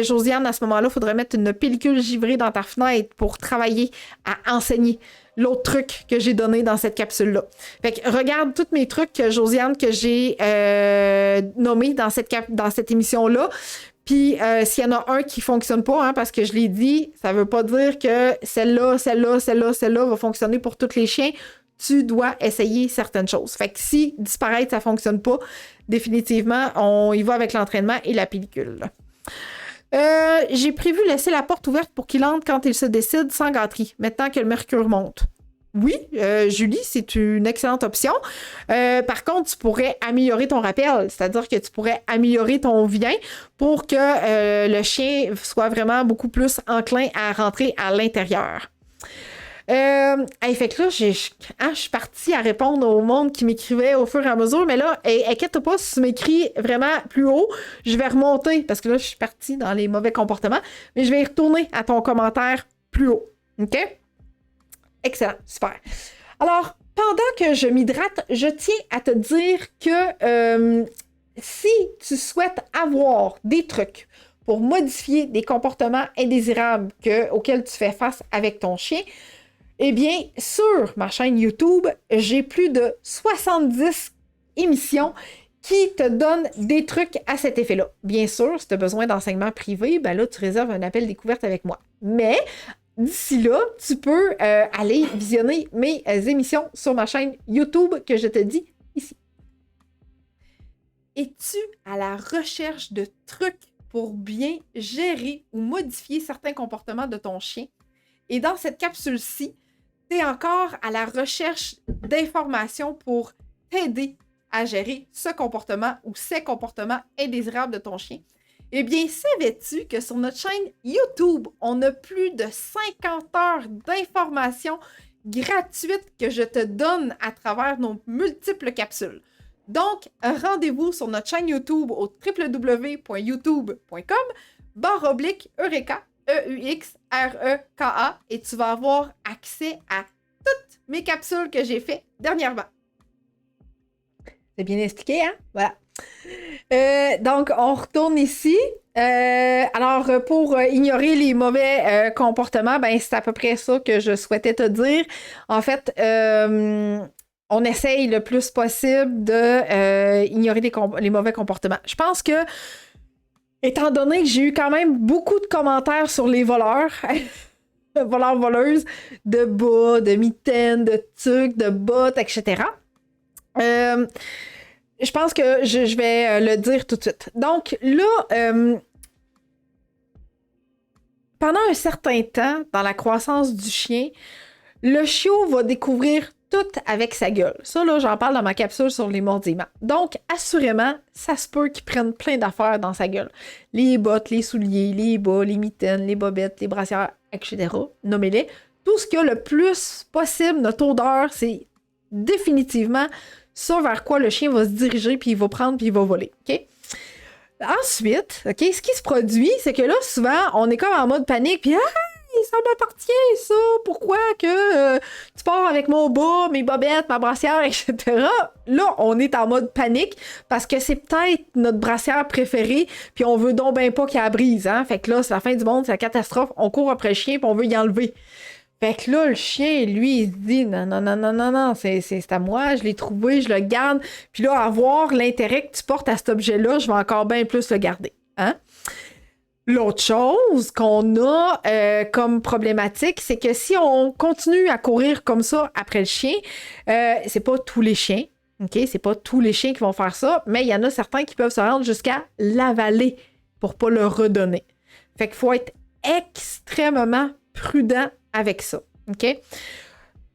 Josiane, à ce moment-là, il faudrait mettre une pellicule givrée dans ta fenêtre pour travailler à enseigner l'autre truc que j'ai donné dans cette capsule-là. Fait que regarde tous mes trucs, Josiane, que j'ai nommés dans cette émission-là. Puis, s'il y en a un qui ne fonctionne pas, hein, parce que je l'ai dit, ça ne veut pas dire que celle-là va fonctionner pour tous les chiens. Tu dois essayer certaines choses. Fait que si disparaître, ça ne fonctionne pas, définitivement, on y va avec l'entraînement et la pellicule. J'ai prévu laisser la porte ouverte pour qu'il entre quand il se décide sans gâterie, maintenant que le mercure monte. Oui, Julie, c'est une excellente option. Par contre, tu pourrais améliorer ton rappel, c'est-à-dire que tu pourrais améliorer ton vient pour que le chien soit vraiment beaucoup plus enclin à rentrer à l'intérieur. Fait que là, je suis partie à répondre au monde qui m'écrivait au fur et à mesure, mais là, inquiète-toi pas, si tu m'écris vraiment plus haut, je vais remonter, parce que là, je suis partie dans les mauvais comportements, mais je vais y retourner à ton commentaire plus haut. OK? Excellent, super. Alors, pendant que je m'hydrate, je tiens à te dire que si tu souhaites avoir des trucs pour modifier des comportements indésirables auxquels tu fais face avec ton chien, eh bien, sur ma chaîne YouTube, j'ai plus de 70 émissions qui te donnent des trucs à cet effet-là. Bien sûr, si tu as besoin d'enseignement privé, ben là, tu réserves un appel découverte avec moi. Mais d'ici là, tu peux aller visionner mes émissions sur ma chaîne YouTube que je te dis ici. Es-tu à la recherche de trucs pour bien gérer ou modifier certains comportements de ton chien? Et dans cette capsule-ci, tu es encore à la recherche d'informations pour t'aider à gérer ce comportement ou ces comportements indésirables de ton chien. Eh bien, savais-tu que sur notre chaîne YouTube, on a plus de 50 heures d'informations gratuites que je te donne à travers nos multiples capsules. Donc, rendez-vous sur notre chaîne YouTube au www.youtube.com/Eureka, EUXREKA, et tu vas avoir accès à toutes mes capsules que j'ai faites dernièrement. C'est bien expliqué, hein? Voilà. Donc, on retourne ici. Alors, pour ignorer les mauvais comportements, ben c'est à peu près ça que je souhaitais te dire. En fait, on essaye le plus possible de ignorer les mauvais comportements. Je pense que, étant donné que j'ai eu quand même beaucoup de commentaires sur les voleurs, voleurs-voleuses, de bas, de mitaines, de tucs, de bottes, etc., je pense que je vais le dire tout de suite. Donc là, pendant un certain temps, dans la croissance du chien, le chiot va découvrir tout avec sa gueule. Ça, là, j'en parle dans ma capsule sur les mordillements. Donc, assurément, ça se peut qu'il prenne plein d'affaires dans sa gueule. Les bottes, les souliers, les bas, les mitaines, les bobettes, les brassières, etc. Nommez-les. Tout ce qu'il y a le plus possible, notre odeur, c'est définitivement ça vers quoi le chien va se diriger, puis il va prendre, puis il va voler. OK? Ensuite, OK, ce qui se produit, c'est que là, souvent, on est comme en mode panique, puis ça m'appartient, ça! Pourquoi que tu pars avec mon bas, mes bobettes, ma brassière, etc.? Là, on est en mode panique, parce que c'est peut-être notre brassière préférée, puis on veut donc ben pas qu'elle brise, hein? Fait que là, c'est la fin du monde, c'est la catastrophe, on court après le chien, puis on veut y enlever. Fait que là, le chien, lui, il se dit non, c'est à moi, je l'ai trouvé, je le garde. Puis là, à voir l'intérêt que tu portes à cet objet-là, je vais encore bien plus le garder. Hein? L'autre chose qu'on a comme problématique, c'est que si on continue à courir comme ça après le chien, c'est pas tous les chiens, OK? C'est pas tous les chiens qui vont faire ça, mais il y en a certains qui peuvent se rendre jusqu'à l'avaler pour pas le redonner. Fait qu'il faut être extrêmement prudent avec ça, OK?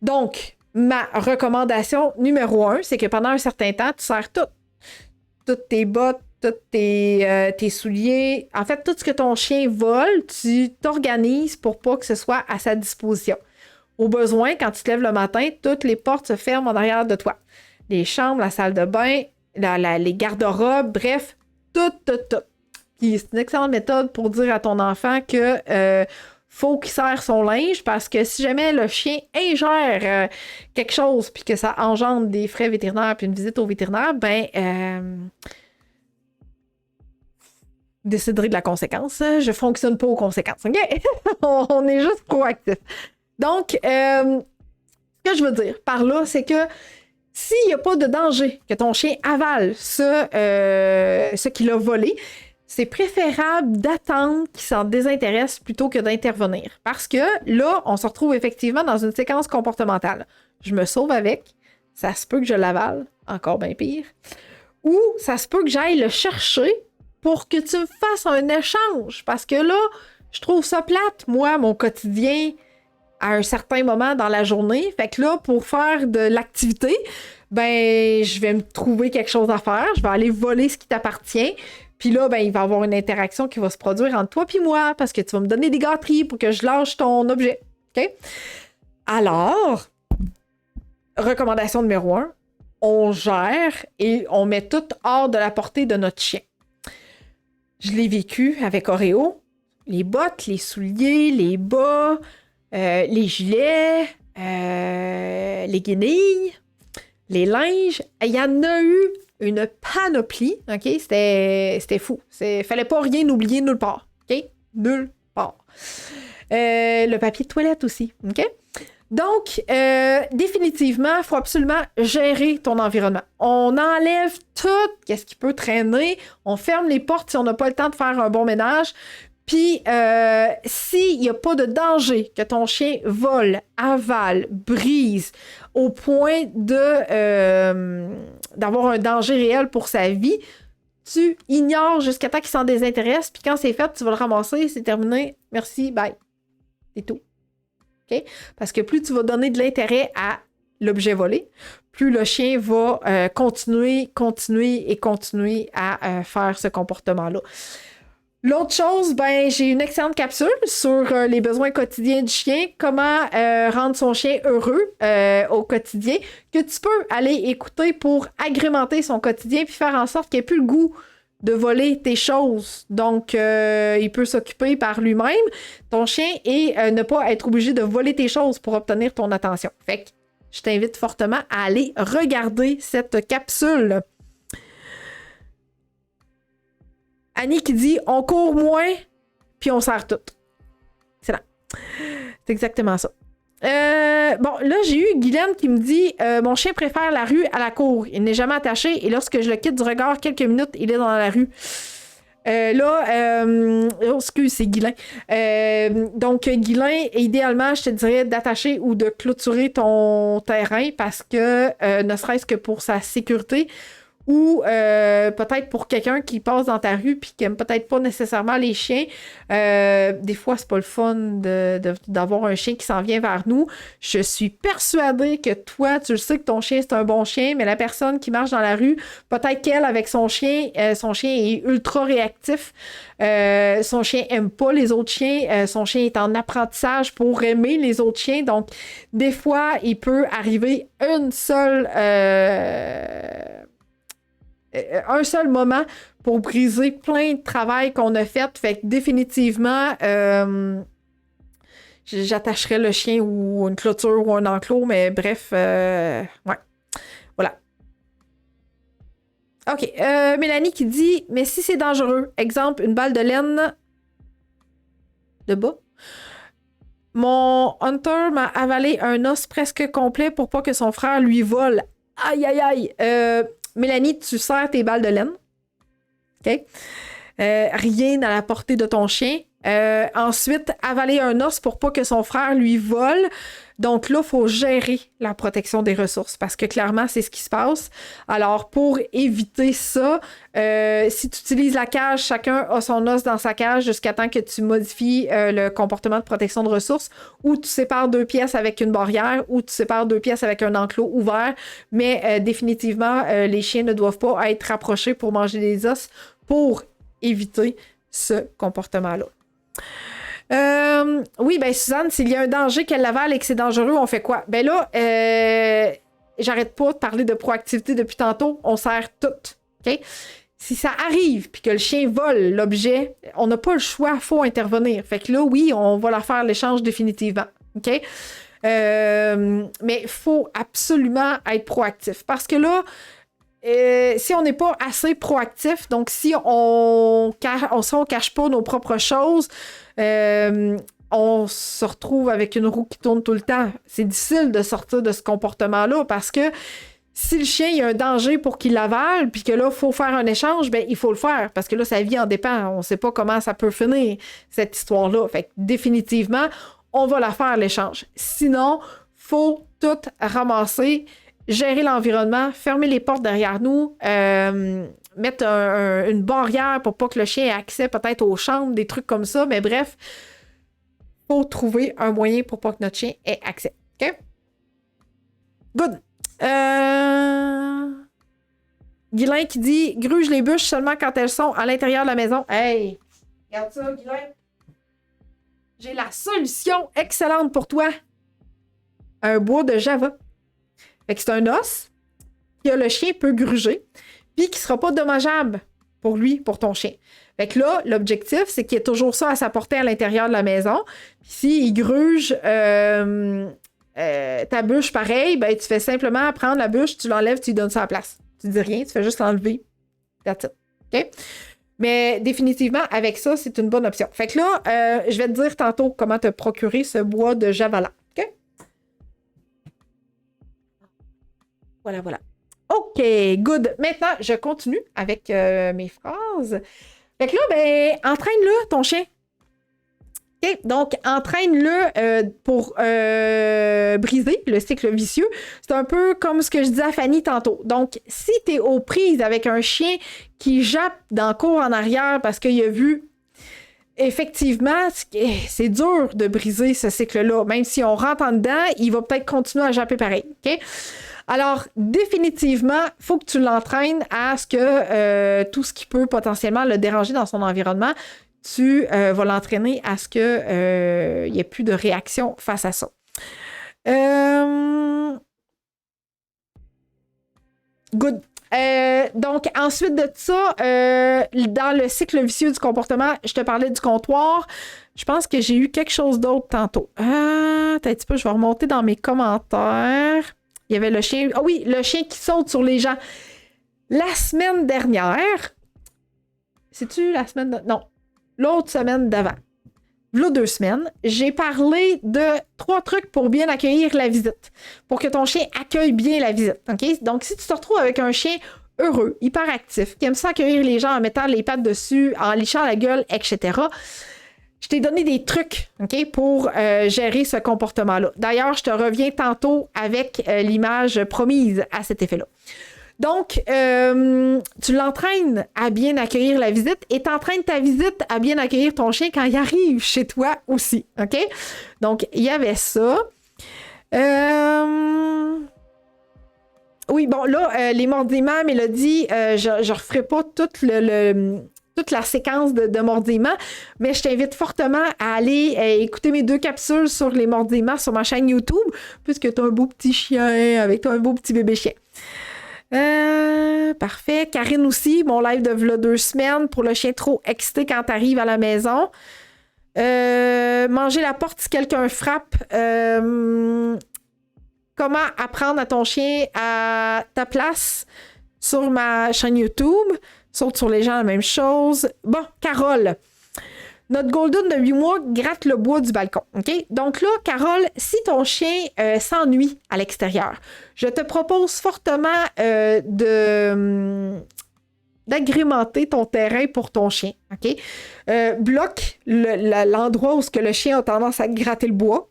Donc, ma recommandation numéro 1, c'est que pendant un certain temps, tu sers toutes tes bottes, tous tes souliers, en fait, tout ce que ton chien vole, tu t'organises pour pas que ce soit à sa disposition. Au besoin, quand tu te lèves le matin, toutes les portes se ferment en arrière de toi. Les chambres, la salle de bain, les garde-robes, bref, tout. Puis c'est une excellente méthode pour dire à ton enfant que faut qu'il serre son linge parce que si jamais le chien ingère quelque chose puis que ça engendre des frais vétérinaires puis une visite au vétérinaire, déciderai de la conséquence. Je fonctionne pas aux conséquences, OK? On est juste proactif. Donc, ce que je veux dire par là, c'est que s'il n'y a pas de danger que ton chien avale ce qu'il a volé, c'est préférable d'attendre qu'il s'en désintéresse plutôt que d'intervenir. Parce que là, on se retrouve effectivement dans une séquence comportementale. Je me sauve avec, ça se peut que je l'avale, encore bien pire, ou ça se peut que j'aille le chercher pour que tu me fasses un échange. Parce que là, je trouve ça plate, moi, mon quotidien, à un certain moment dans la journée. Fait que là, pour faire de l'activité, je vais me trouver quelque chose à faire. Je vais aller voler ce qui t'appartient. Puis là, il va y avoir une interaction qui va se produire entre toi et moi parce que tu vas me donner des gâteries pour que je lâche ton objet. OK? Alors, recommandation numéro 1, on gère et on met tout hors de la portée de notre chien. Je l'ai vécu avec Oreo. Les bottes, les souliers, les bas, les gilets, les guenilles, les linges. Il y en a eu une panoplie, OK? C'était fou. Fallait pas rien oublier nulle part, OK? Nulle part. Le papier de toilette aussi, OK? Donc, définitivement, il faut absolument gérer ton environnement. On enlève tout ce qui peut traîner. On ferme les portes si on n'a pas le temps de faire un bon ménage. Puis, s'il n'y a pas de danger que ton chien vole, avale, brise, au point d'avoir un danger réel pour sa vie, tu ignores jusqu'à temps qu'il s'en désintéresse. Puis quand c'est fait, tu vas le ramasser, c'est terminé. Merci, bye. C'est tout. OK? Parce que plus tu vas donner de l'intérêt à l'objet volé, plus le chien va continuer à faire ce comportement-là. L'autre chose, j'ai une excellente capsule sur les besoins quotidiens du chien, comment rendre son chien heureux au quotidien, que tu peux aller écouter pour agrémenter son quotidien puis faire en sorte qu'il n'ait plus le goût de voler tes choses. Donc, il peut s'occuper par lui-même, ton chien, et ne pas être obligé de voler tes choses pour obtenir ton attention. Fait que je t'invite fortement à aller regarder cette capsule. Annie qui dit « On court moins, puis on sert tout. » Excellent. C'est exactement ça. Là, j'ai eu Guylaine qui me dit « Mon chien préfère la rue à la cour. Il n'est jamais attaché et lorsque je le quitte du regard quelques minutes, il est dans la rue. » excuse, c'est Guylain. Donc, Guylain, idéalement, je te dirais d'attacher ou de clôturer ton terrain parce que, ne serait-ce que pour sa sécurité, ou peut-être pour quelqu'un qui passe dans ta rue puis qui aime peut-être pas nécessairement les chiens. Des fois, c'est pas le fun d'avoir un chien qui s'en vient vers nous. Je suis persuadée que toi, tu le sais que ton chien, c'est un bon chien, mais la personne qui marche dans la rue, peut-être qu'elle, avec son chien est ultra réactif. Son chien aime pas les autres chiens. Son chien est en apprentissage pour aimer les autres chiens. Donc, des fois, il peut arriver un seul moment pour briser plein de travail qu'on a fait. Fait que définitivement, j'attacherais le chien ou une clôture ou un enclos, mais bref, ouais. Voilà. OK. Mélanie qui dit « Mais si c'est dangereux, exemple, une balle de laine de bas. Mon hunter m'a avalé un os presque complet pour pas que son frère lui vole. Aïe, aïe, aïe. Mélanie, tu serres tes balles de laine. OK? Rien à la portée de ton chien. Ensuite, avaler un os pour pas que son frère lui vole. Donc là, il faut gérer la protection des ressources parce que clairement, c'est ce qui se passe. Alors, pour éviter ça, si tu utilises la cage, chacun a son os dans sa cage jusqu'à temps que tu modifies le comportement de protection de ressources ou tu sépares 2 pièces avec une barrière ou tu sépares 2 pièces avec un enclos ouvert. Mais définitivement, les chiens ne doivent pas être rapprochés pour manger des os pour éviter ce comportement-là. Oui, ben Suzanne, s'il y a un danger qu'elle l'avale et que c'est dangereux, on fait quoi? Ben là, j'arrête pas de parler de proactivité depuis tantôt. On sert tout. OK? Si ça arrive puis que le chien vole l'objet, on n'a pas le choix, il faut intervenir. Fait que là, oui, on va leur faire l'échange définitivement. OK? Mais il faut absolument être proactif. Parce que là, si on n'est pas assez proactif, donc si on cache pas nos propres choses, on se retrouve avec une roue qui tourne tout le temps. C'est difficile de sortir de ce comportement-là parce que si le chien, il y a un danger pour qu'il l'avale, puis que là, il faut faire un échange, ben il faut le faire, parce que là, sa vie en dépend. On ne sait pas comment ça peut finir, cette histoire-là. Fait que définitivement, on va la faire, l'échange. Sinon, faut tout ramasser, gérer l'environnement, fermer les portes derrière nous, mettre une barrière pour pas que le chien ait accès peut-être aux chambres, des trucs comme ça. Mais bref, faut trouver un moyen pour pas que notre chien ait accès. OK? Good. Guylain qui dit « Gruge les bûches seulement quand elles sont à l'intérieur de la maison. » Hey! Regarde ça, Guylain. J'ai la solution excellente pour toi. Un bois de Java. Fait que c'est un os que le chien peut gruger puis qui sera pas dommageable pour lui, pour ton chien. Fait que là, l'objectif, c'est qu'il y ait toujours ça à sa portée à l'intérieur de la maison. Puis s'il gruge ta bûche, pareil, ben, tu fais simplement prendre la bûche, tu l'enlèves, tu lui donnes ça à la place. Tu dis rien, tu fais juste l'enlever. That's it. OK? Mais définitivement, avec ça, c'est une bonne option. Fait que là, je vais te dire tantôt comment te procurer ce bois de javala. OK? Voilà, voilà. OK, good. Maintenant, je continue avec mes phrases. Fait que là, ben, entraîne-le, ton chien. OK? Donc, entraîne-le pour briser le cycle vicieux. C'est un peu comme ce que je disais à Fanny tantôt. Donc, si tu es aux prises avec un chien qui jappe dans le cours en arrière parce qu'il a vu, effectivement, c'est dur de briser ce cycle-là. Même si on rentre en dedans, il va peut-être continuer à japper pareil. OK? Alors, définitivement, il faut que tu l'entraînes à ce que tout ce qui peut potentiellement le déranger dans son environnement, tu vas l'entraîner à ce qu'il n'y ait plus de réaction face à ça. Good. Donc, ensuite de ça, dans le cycle vicieux du comportement, je te parlais du comptoir. Je pense que j'ai eu quelque chose d'autre tantôt. Attends un petit peu, je vais remonter dans mes commentaires. Il y avait le chien. Ah oui, le chien qui saute sur les gens. La semaine dernière, c'est-tu la semaine de... Non. L'autre semaine d'avant, là 2 semaines, j'ai parlé de 3 trucs pour bien accueillir la visite, pour que ton chien accueille bien la visite. OK? Donc, si tu te retrouves avec un chien heureux, hyperactif, qui aime ça accueillir les gens en mettant les pattes dessus, en lichant la gueule, etc., je t'ai donné des trucs, OK, pour gérer ce comportement-là. D'ailleurs, je te reviens tantôt avec l'image promise à cet effet-là. Donc, tu l'entraînes à bien accueillir la visite et t'entraînes ta visite à bien accueillir ton chien quand il arrive chez toi aussi, OK? Donc, il y avait ça. Oui, bon, là, les mordillements, Mélodie, je referai pas toute la séquence de mordillements, mais je t'invite fortement à aller écouter mes 2 capsules sur les mordillements sur ma chaîne YouTube, puisque tu as un beau petit chien avec toi, un beau petit bébé chien. Parfait. Karine aussi, mon live de v'là 2 semaines pour le chien trop excité quand t'arrives à la maison. Manger la porte si quelqu'un frappe. Comment apprendre à ton chien à ta place sur ma chaîne YouTube. Saute sur les gens, la même chose. Bon, Carole. Notre Golden de 8 mois gratte le bois du balcon. OK? Donc là, Carole, si ton chien s'ennuie à l'extérieur, je te propose fortement d'agrémenter ton terrain pour ton chien. OK? Bloque l'endroit où le chien a tendance à gratter le bois.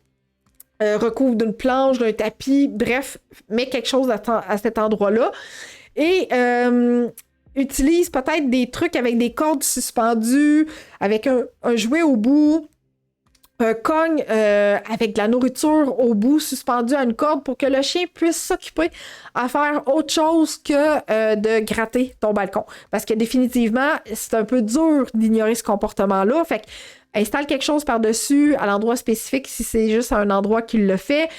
Recouvre d'une planche, d'un tapis, bref, mets quelque chose à cet endroit-là. Et utilise peut-être des trucs avec des cordes suspendues, avec un jouet au bout, un cogne avec de la nourriture au bout suspendue à une corde pour que le chien puisse s'occuper à faire autre chose que de gratter ton balcon. Parce que définitivement, c'est un peu dur d'ignorer ce comportement-là. Fait que Installe quelque chose par-dessus à l'endroit spécifique si c'est juste un endroit qui le fait.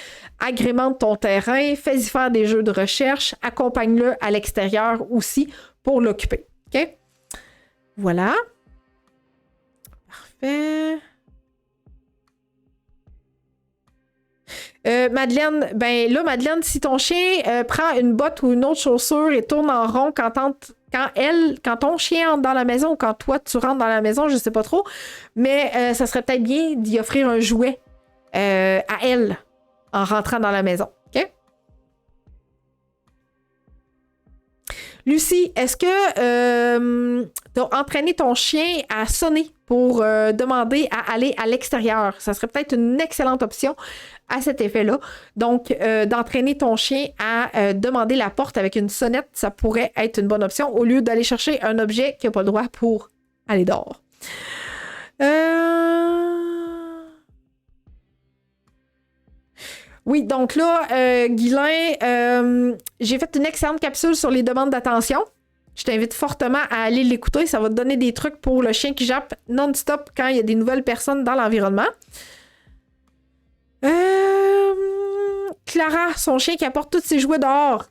Agrémente ton terrain, fais-y faire des jeux de recherche, accompagne-le à l'extérieur aussi pour l'occuper. OK? Voilà. Parfait. Madeleine, ben là, Madeleine, si ton chien prend une botte ou une autre chaussure et tourne en rond quand ton chien entre dans la maison ou quand toi tu rentres dans la maison, je sais pas trop, mais ça serait peut-être bien d'y offrir un jouet à elle en rentrant dans la maison. OK? Lucie, est-ce que tu as entraîné ton chien à sonner pour demander à aller à l'extérieur? Ça serait peut-être une excellente option à cet effet-là. Donc, d'entraîner ton chien à demander la porte avec une sonnette, ça pourrait être une bonne option au lieu d'aller chercher un objet qui n'a pas le droit pour aller dehors. Oui, donc là, Guylain, j'ai fait une excellente capsule sur les demandes d'attention. Je t'invite fortement à aller l'écouter. Ça va te donner des trucs pour le chien qui jappe non-stop quand il y a des nouvelles personnes dans l'environnement. Clara, son chien qui apporte tous ses jouets dehors.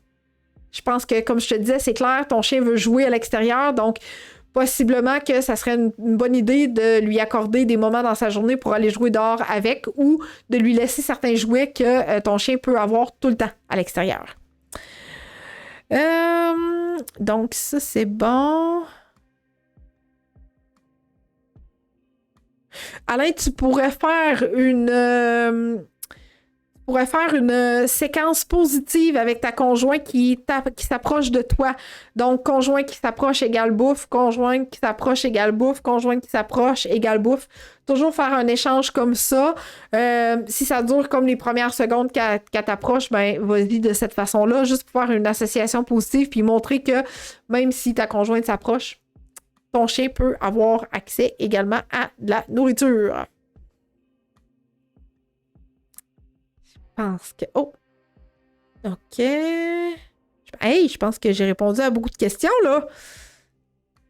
Je pense que, comme je te disais, c'est clair, ton chien veut jouer à l'extérieur, donc possiblement que ça serait une bonne idée de lui accorder des moments dans sa journée pour aller jouer dehors avec ou de lui laisser certains jouets que ton chien peut avoir tout le temps à l'extérieur. Donc, ça, c'est bon. Alain, tu pourrais faire une séquence positive avec ta conjointe qui s'approche de toi. Donc, conjoint qui s'approche égale bouffe, conjointe qui s'approche égale bouffe, conjointe qui s'approche égale bouffe. Toujours faire un échange comme ça. Si ça dure comme les premières secondes qu'elle t'approche, ben vas-y de cette façon-là, juste pour faire une association positive puis montrer que même si ta conjointe s'approche, ton chien peut avoir accès également à de la nourriture. Je pense que... Oh! OK. Hey, je pense que j'ai répondu à beaucoup de questions, là.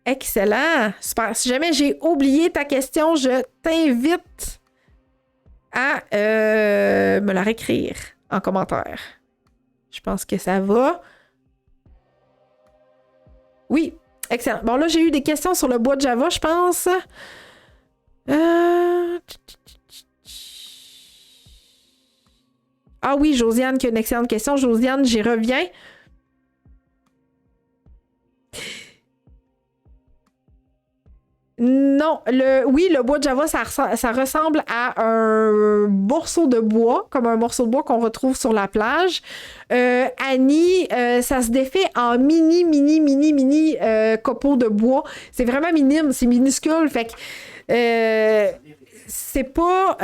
Excellent. Super. Si jamais j'ai oublié ta question, je t'invite à me la réécrire en commentaire. Je pense que ça va. Oui. Excellent. Bon, là, j'ai eu des questions sur le bois de Java, je pense. Ah oui, Josiane qui a une excellente question. Josiane, j'y reviens. Non, le bois de Java, ça ressemble à un morceau de bois, comme un morceau de bois qu'on retrouve sur la plage. Annie, ça se défait en mini copeaux de bois. C'est vraiment minime, c'est minuscule. Fait que c'est pas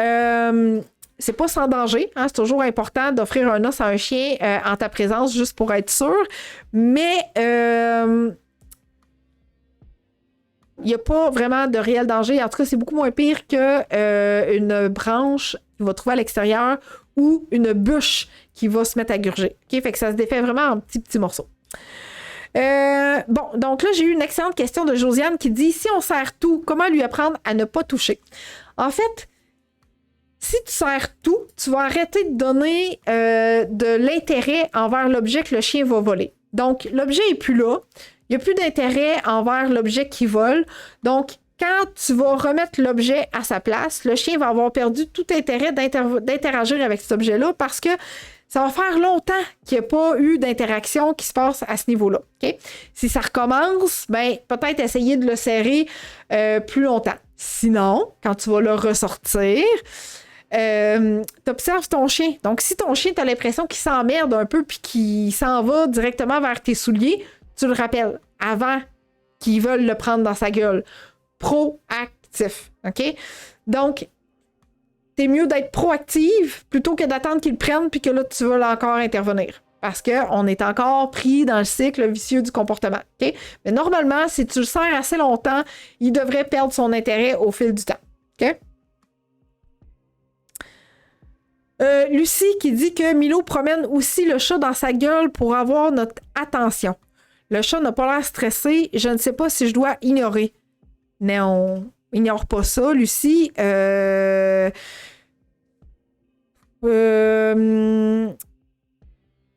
sans danger. Hein, c'est toujours important d'offrir un os à un chien en ta présence, juste pour être sûr. Mais il n'y a pas vraiment de réel danger. En tout cas, c'est beaucoup moins pire qu'une branche qui va trouver à l'extérieur ou une bûche qui va se mettre à gurger. Okay? Fait que ça se défait vraiment en petits morceaux. Bon, donc là, j'ai eu une excellente question de Josiane qui dit « Si on serre tout, comment lui apprendre à ne pas toucher? » En fait, si tu serres tout, tu vas arrêter de donner de l'intérêt envers l'objet que le chien va voler. Donc, l'objet n'est plus là. Il n'y a plus d'intérêt envers l'objet qui vole. Donc, quand tu vas remettre l'objet à sa place, le chien va avoir perdu tout intérêt d'interagir avec cet objet-là parce que ça va faire longtemps qu'il n'y a pas eu d'interaction qui se passe à ce niveau-là. Okay? Si ça recommence, ben peut-être essayer de le serrer plus longtemps. Sinon, quand tu vas le ressortir, t'observes ton chien. Donc, si ton chien, t'as l'impression qu'il s'emmerde un peu puis qu'il s'en va directement vers tes souliers, tu le rappelles avant qu'ils veulent le prendre dans sa gueule. Proactif. OK? Donc, c'est mieux d'être proactive plutôt que d'attendre qu'il le prenne puis que là, tu veux encore intervenir. Parce qu'on est encore pris dans le cycle vicieux du comportement. OK? Mais normalement, si tu le serres assez longtemps, il devrait perdre son intérêt au fil du temps. OK? Lucie qui dit que Milo promène aussi le chat dans sa gueule pour avoir notre attention. Le chat n'a pas l'air stressé. Je ne sais pas si je dois ignorer. Non. ignore pas ça, Lucie.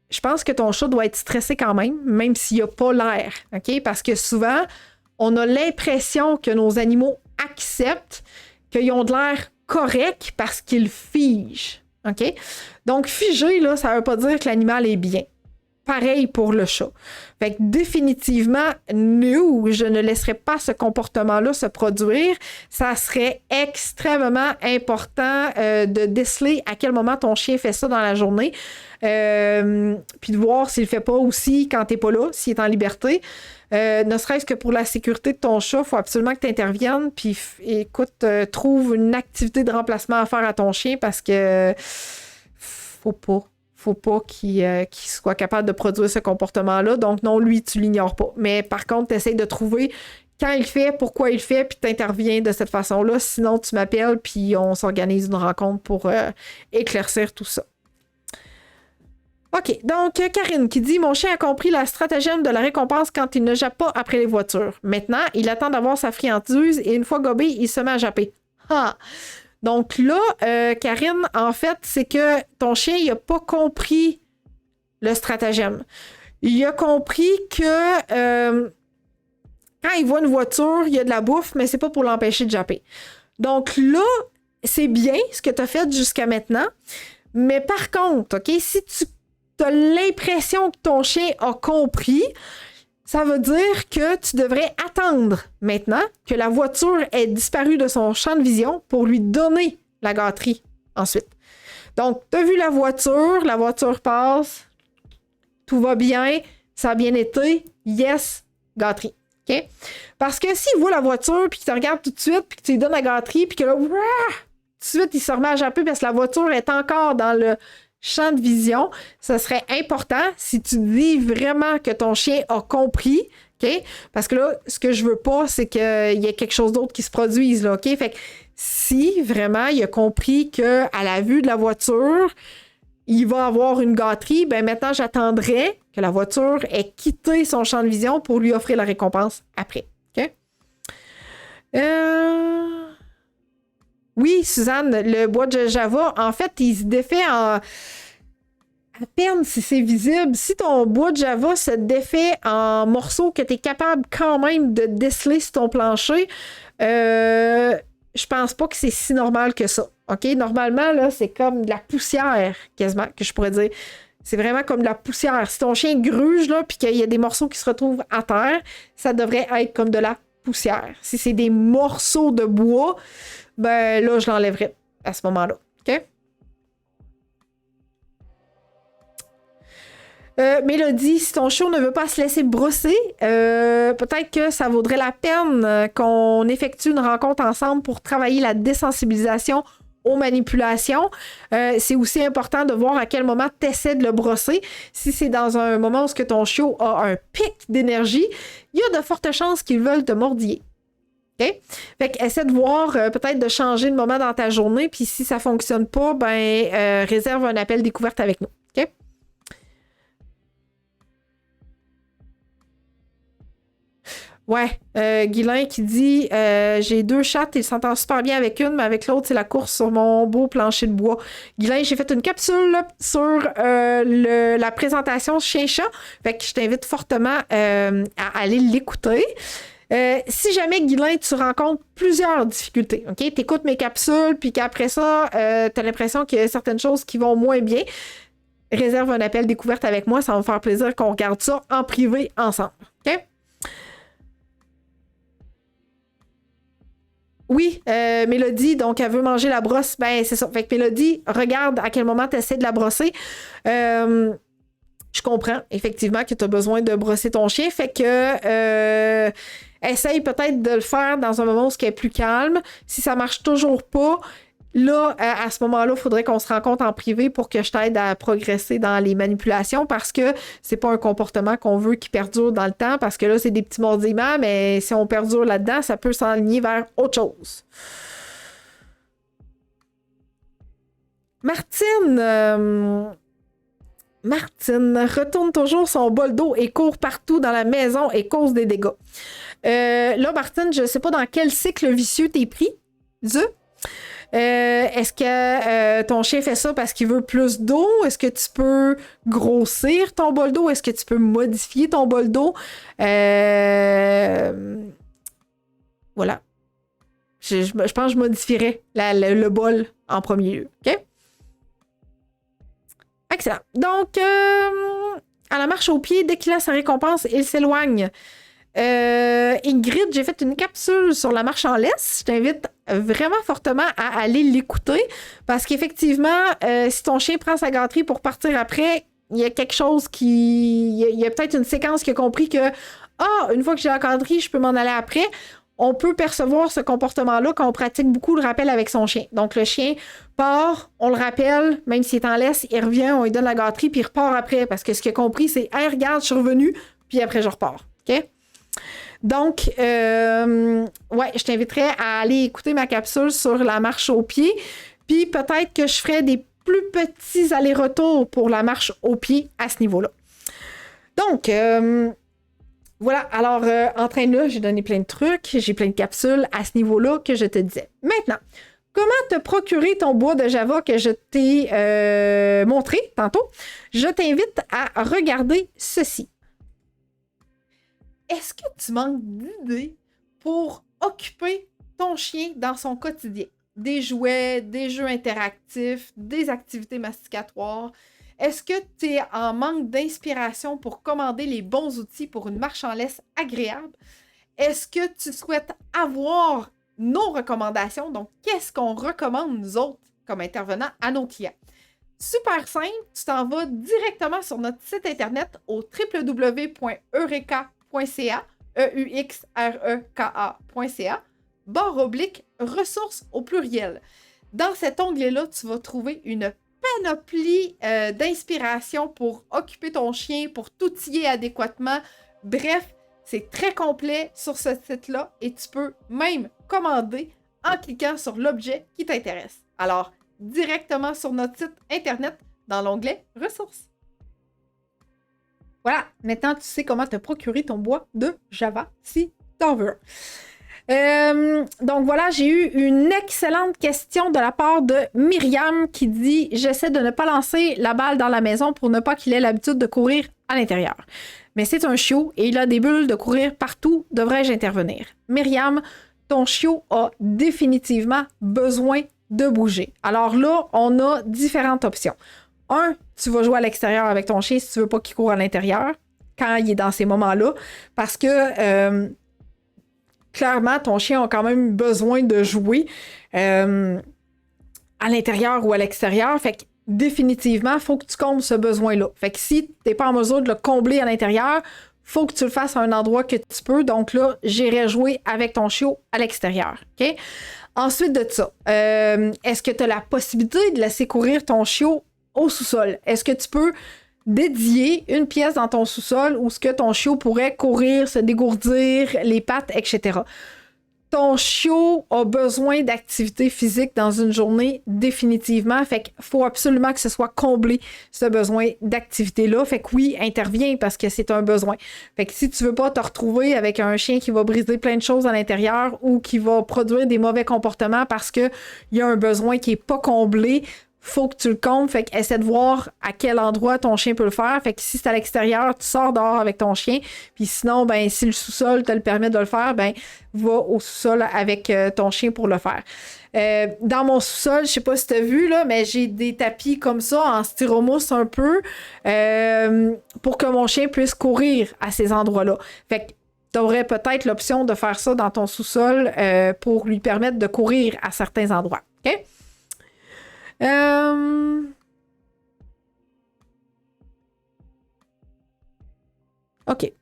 Je pense que ton chat doit être stressé quand même s'il n'a pas l'air, OK? Parce que souvent, on a l'impression que nos animaux acceptent qu'ils ont de l'air correct parce qu'ils figent, OK? Donc, figer, là, ça ne veut pas dire que l'animal est bien. Pareil pour le chat. Fait que définitivement, nous, je ne laisserai pas ce comportement-là se produire. Ça serait extrêmement important de déceler à quel moment ton chien fait ça dans la journée. Puis de voir s'il ne le fait pas aussi quand tu n'es pas là, s'il est en liberté. Ne serait-ce que pour la sécurité de ton chat, il faut absolument que tu interviennes. Puis écoute, trouve une activité de remplacement à faire à ton chien parce que faut pas qu'il soit capable de produire ce comportement-là. Donc non, lui, tu l'ignores pas. Mais par contre, tu essaies de trouver quand il fait, pourquoi il fait, puis tu interviens de cette façon-là. Sinon, tu m'appelles, puis on s'organise une rencontre pour éclaircir tout ça. OK, donc Karine qui dit « Mon chien a compris la stratagème de la récompense quand il ne jappe pas après les voitures. Maintenant, il attend d'avoir sa friandise et une fois gobé, il se met à japper. » Ah! Donc là, Karine, en fait, c'est que ton chien, il n'a pas compris le stratagème. Il a compris que quand il voit une voiture, il y a de la bouffe, mais c'est pas pour l'empêcher de japper. Donc là, c'est bien ce que tu as fait jusqu'à maintenant. Mais par contre, OK, si tu as l'impression que ton chien a compris, ça veut dire que tu devrais attendre maintenant que la voiture ait disparu de son champ de vision pour lui donner la gâterie ensuite. Donc, tu as vu la voiture passe, tout va bien, ça a bien été, yes, gâterie. OK? Parce que s'il voit la voiture, puis qu'il te regarde tout de suite, puis que tu lui donnes la gâterie, puis que là, tout de suite, il se remet à japper parce que la voiture est encore dans le champ de vision, ça serait important si tu dis vraiment que ton chien a compris, OK? Parce que là, ce que je veux pas, c'est qu'il y ait quelque chose d'autre qui se produise, là, OK? Fait que si vraiment il a compris qu'à la vue de la voiture, il va avoir une gâterie, ben maintenant, j'attendrai que la voiture ait quitté son champ de vision pour lui offrir la récompense après, OK? Oui, Suzanne, le bois de Java, en fait, il se défait à peine si c'est visible. Si ton bois de Java se défait en morceaux que tu es capable quand même de déceler sur ton plancher, je pense pas que c'est si normal que ça. OK? Normalement, là, c'est comme de la poussière, quasiment, que je pourrais dire. C'est vraiment comme de la poussière. Si ton chien gruge, là, puis qu'il y a des morceaux qui se retrouvent à terre, ça devrait être comme de la poussière. Si c'est des morceaux de bois, ben là, je l'enlèverais à ce moment-là. OK? Mélodie, si ton chien ne veut pas se laisser brosser, peut-être que ça vaudrait la peine qu'on effectue une rencontre ensemble pour travailler la désensibilisation aux manipulations. C'est aussi important de voir à quel moment tu essaies de le brosser. Si c'est dans un moment où ton chiot a un pic d'énergie, il y a de fortes chances qu'ils veulent te mordiller. OK? Fait que essaie de voir, peut-être de changer de moment dans ta journée, puis si ça fonctionne pas, ben réserve un appel découverte avec nous. OK? Ouais, Guylain qui dit j'ai 2 chats, ils s'entendent super bien avec une, mais avec l'autre, c'est la course sur mon beau plancher de bois. Guylain, j'ai fait une capsule là, sur la présentation chien-chat, fait que je t'invite fortement à aller l'écouter. Si jamais, Guylain, tu rencontres plusieurs difficultés, OK? Tu écoutes mes capsules, puis qu'après ça, tu as l'impression qu'il y a certaines choses qui vont moins bien, réserve un appel découverte avec moi, ça va me faire plaisir qu'on regarde ça en privé ensemble, OK? Oui, Mélodie, donc elle veut manger la brosse, ben c'est ça. Fait que Mélodie, regarde à quel moment tu essaies de la brosser. Je comprends effectivement que tu as besoin de brosser ton chien, fait que essaye peut-être de le faire dans un moment où ce qui est plus calme. Si ça marche toujours pas, là, à ce moment-là, il faudrait qu'on se rencontre en privé pour que je t'aide à progresser dans les manipulations parce que c'est pas un comportement qu'on veut qui perdure dans le temps parce que là, c'est des petits mordillements, mais si on perdure là-dedans, ça peut s'enligner vers autre chose. Martine retourne toujours son bol d'eau et court partout dans la maison et cause des dégâts. Là, Martine, je ne sais pas dans quel cycle vicieux t'es pris. Est-ce que ton chien fait ça parce qu'il veut plus d'eau? Est-ce que tu peux grossir ton bol d'eau? Est-ce que tu peux modifier ton bol d'eau? Voilà. Je pense que je modifierais le bol en premier lieu. OK? Excellent. Donc, à la marche au pied, dès qu'il a sa récompense, il s'éloigne. Ingrid, j'ai fait une capsule sur la marche en laisse. Je t'invite vraiment fortement à aller l'écouter parce qu'effectivement, si ton chien prend sa gâterie pour partir après, il y a quelque chose qui... Il y a peut-être une séquence qui a compris que une fois que j'ai la gâterie, je peux m'en aller après. On peut percevoir ce comportement-là quand on pratique beaucoup le rappel avec son chien. Donc, le chien part, on le rappelle, même s'il est en laisse, il revient, on lui donne la gâterie, puis il repart après. Parce que ce qu'il a compris, c'est « Hey, regarde, je suis revenu, puis après, je repars. » OK? Donc, je t'inviterais à aller écouter ma capsule sur la marche au pied. Puis, peut-être que je ferai des plus petits allers-retours pour la marche au pied à ce niveau-là. Donc, voilà, alors, entraîne-là, j'ai donné plein de trucs, j'ai plein de capsules à ce niveau-là que je te disais. Maintenant, comment te procurer ton bois de Java que je t'ai montré tantôt? Je t'invite à regarder ceci. Est-ce que tu manques d'idées pour occuper ton chien dans son quotidien? Des jouets, des jeux interactifs, des activités masticatoires? Est-ce que tu es en manque d'inspiration pour commander les bons outils pour une marche en laisse agréable? Est-ce que tu souhaites avoir nos recommandations? Donc, qu'est-ce qu'on recommande, nous autres, comme intervenants, à nos clients? Super simple, tu t'en vas directement sur notre site internet au www.eureka.ca, EUXREKA.ca, /ressources au pluriel. Dans cet onglet-là, tu vas trouver une panoplie d'inspiration pour occuper ton chien, pour t'outiller adéquatement. Bref, c'est très complet sur ce site-là et tu peux même commander en cliquant sur l'objet qui t'intéresse. Alors, directement sur notre site internet dans l'onglet Ressources. Voilà, maintenant tu sais comment te procurer ton bois de Java si t'en veux. Donc voilà, j'ai eu une excellente question de la part de Myriam qui dit « J'essaie de ne pas lancer la balle dans la maison pour ne pas qu'il ait l'habitude de courir à l'intérieur. Mais c'est un chiot et il a des bulles de courir partout. Devrais-je intervenir? » Myriam, ton chiot a définitivement besoin de bouger. Alors là, on a différentes options. Tu vas jouer à l'extérieur avec ton chien si tu veux pas qu'il court à l'intérieur quand il est dans ces moments-là parce que clairement, ton chien a quand même besoin de jouer à l'intérieur ou à l'extérieur. Fait que définitivement, il faut que tu combles ce besoin-là. Fait que si tu n'es pas en mesure de le combler à l'intérieur, il faut que tu le fasses à un endroit que tu peux. Donc là, j'irai jouer avec ton chiot à l'extérieur. OK? Ensuite de ça, est-ce que tu as la possibilité de laisser courir ton chiot au sous-sol? Est-ce que tu peux dédier une pièce dans ton sous-sol où ce que ton chiot pourrait courir, se dégourdir les pattes, etc. Ton chiot a besoin d'activité physique dans une journée, définitivement. Fait qu'il faut absolument que ce soit comblé, ce besoin d'activité-là. Fait que oui, interviens parce que c'est un besoin. Fait que si tu veux pas te retrouver avec un chien qui va briser plein de choses à l'intérieur ou qui va produire des mauvais comportements parce qu'il y a un besoin qui est pas comblé, faut que tu le combles, fait que essaie de voir à quel endroit ton chien peut le faire. Fait que si c'est à l'extérieur, tu sors dehors avec ton chien. Puis sinon, ben si le sous-sol te le permet de le faire, ben va au sous-sol avec ton chien pour le faire. Dans mon sous-sol, je sais pas si tu as vu, là, mais j'ai des tapis comme ça, en styromousse un peu, pour que mon chien puisse courir à ces endroits-là. Fait que tu aurais peut-être l'option de faire ça dans ton sous-sol pour lui permettre de courir à certains endroits. OK? OK.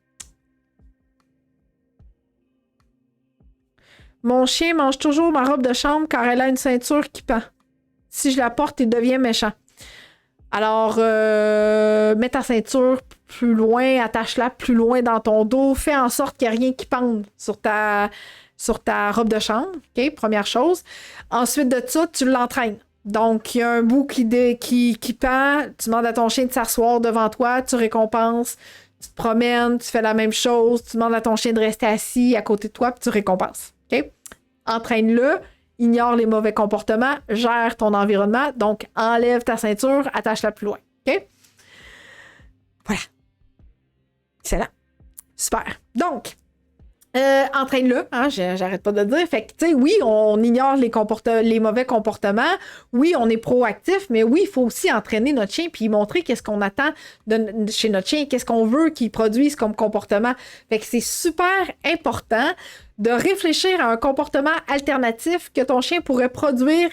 Mon chien mange toujours ma robe de chambre car elle a une ceinture qui pend. Si je la porte, il devient méchant. Alors, mets ta ceinture plus loin, attache-la plus loin dans ton dos, fais en sorte qu'il n'y a rien qui pende sur ta robe de chambre. OK, première chose. Ensuite de ça, tu l'entraînes. Donc, il y a un bout qui pend, tu demandes à ton chien de s'asseoir devant toi, tu récompenses, tu te promènes, tu fais la même chose, tu demandes à ton chien de rester assis à côté de toi, puis tu récompenses. OK? Entraîne-le, ignore les mauvais comportements, gère ton environnement, donc enlève ta ceinture, attache-la plus loin. OK? Voilà. Excellent. Super. Donc, entraîne-le, hein, j'arrête pas de le dire. Fait que, tu sais, oui, on ignore les mauvais comportements. Oui, on est proactif, mais oui, il faut aussi entraîner notre chien puis montrer qu'est-ce qu'on attend chez notre chien, qu'est-ce qu'on veut qu'il produise comme comportement. Fait que c'est super important de réfléchir à un comportement alternatif que ton chien pourrait produire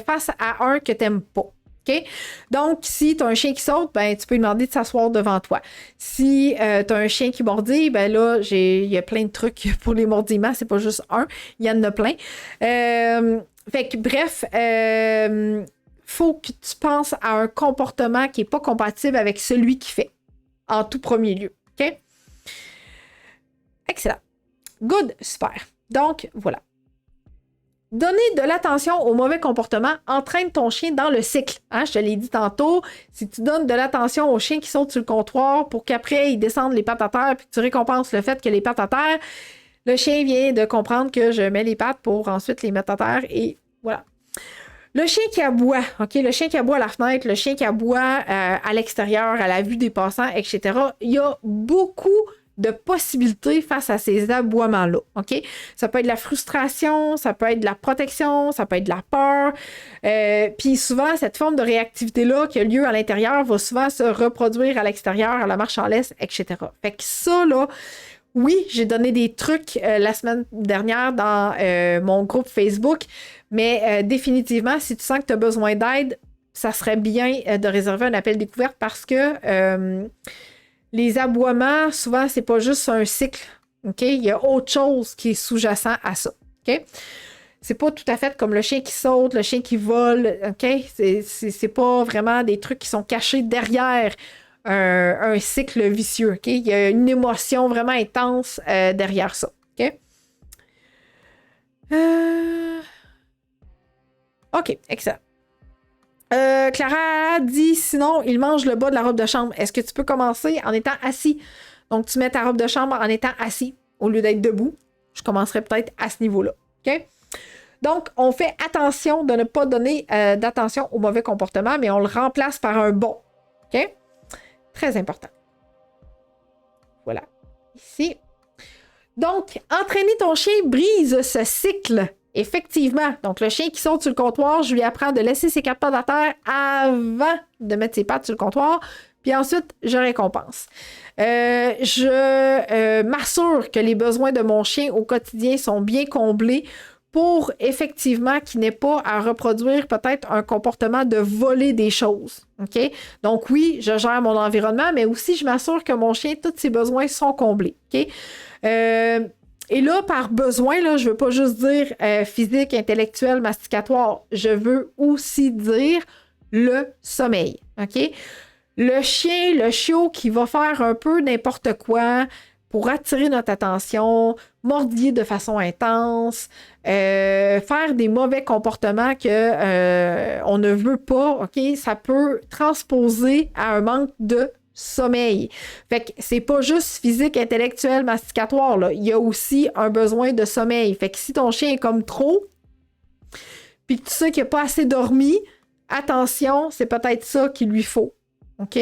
face à un que t'aimes pas. OK? Donc, si tu as un chien qui saute, ben, tu peux lui demander de s'asseoir devant toi. Si tu as un chien qui mordit, ben là, il y a plein de trucs pour les mordillements. C'est pas juste un, il y en a plein. Fait que, bref, faut que tu penses à un comportement qui n'est pas compatible avec celui qui fait, en tout premier lieu. OK? Excellent. Good, super. Donc, voilà. Donner de l'attention au mauvais comportement entraîne ton chien dans le cycle. Hein, je te l'ai dit tantôt, si tu donnes de l'attention au chien qui saute sur le comptoir pour qu'après il descende les pattes à terre puis que tu récompenses le fait que les pattes à terre, le chien vient de comprendre que je mets les pattes pour ensuite les mettre à terre et voilà. Le chien qui aboie, OK? Le chien qui aboie à la fenêtre, le chien qui aboie à l'extérieur, à la vue des passants, etc. Il y a beaucoup de possibilités face à ces aboiements-là, OK? Ça peut être de la frustration, ça peut être de la protection, ça peut être de la peur. Puis souvent, cette forme de réactivité-là qui a lieu à l'intérieur va souvent se reproduire à l'extérieur, à la marche en laisse, etc. Fait que ça, là, oui, j'ai donné des trucs la semaine dernière dans mon groupe Facebook, mais définitivement, si tu sens que tu as besoin d'aide, ça serait bien de réserver un appel découverte parce que les aboiements, souvent, c'est pas juste un cycle. OK? Il y a autre chose qui est sous-jacent à ça. OK? C'est pas tout à fait comme le chien qui saute, le chien qui vole. OK? C'est pas vraiment des trucs qui sont cachés derrière un cycle vicieux. OK? Il y a une émotion vraiment intense derrière ça. OK? OK, excellent. Clara dit, sinon, il mange le bas de la robe de chambre. Est-ce que tu peux commencer en étant assis? Donc, tu mets ta robe de chambre en étant assis au lieu d'être debout. Je commencerai peut-être à ce niveau-là. OK? Donc, on fait attention de ne pas donner d'attention au mauvais comportement, mais on le remplace par un bon. OK? Très important. Voilà. Ici. Donc, entraîner ton chien brise ce cycle. Effectivement. Donc, le chien qui saute sur le comptoir, je lui apprends de laisser ses quatre pattes à terre avant de mettre ses pattes sur le comptoir. Puis ensuite, je récompense. Je m'assure que les besoins de mon chien au quotidien sont bien comblés pour effectivement qu'il n'ait pas à reproduire peut-être un comportement de voler des choses. OK? Donc oui, je gère mon environnement, mais aussi je m'assure que mon chien, tous ses besoins sont comblés. OK? Et là, par besoin, là, je ne veux pas juste dire physique, intellectuel, masticatoire. Je veux aussi dire le sommeil. OK? Le chien, le chiot qui va faire un peu n'importe quoi pour attirer notre attention, mordiller de façon intense, faire des mauvais comportements que on ne veut pas, OK? Ça peut transposer à un manque de sommeil. Fait que c'est pas juste physique, intellectuel, masticatoire, là. Il y a aussi un besoin de sommeil. Fait que si ton chien est comme trop, puis que tu sais qu'il n'a pas assez dormi, attention, c'est peut-être ça qu'il lui faut. OK?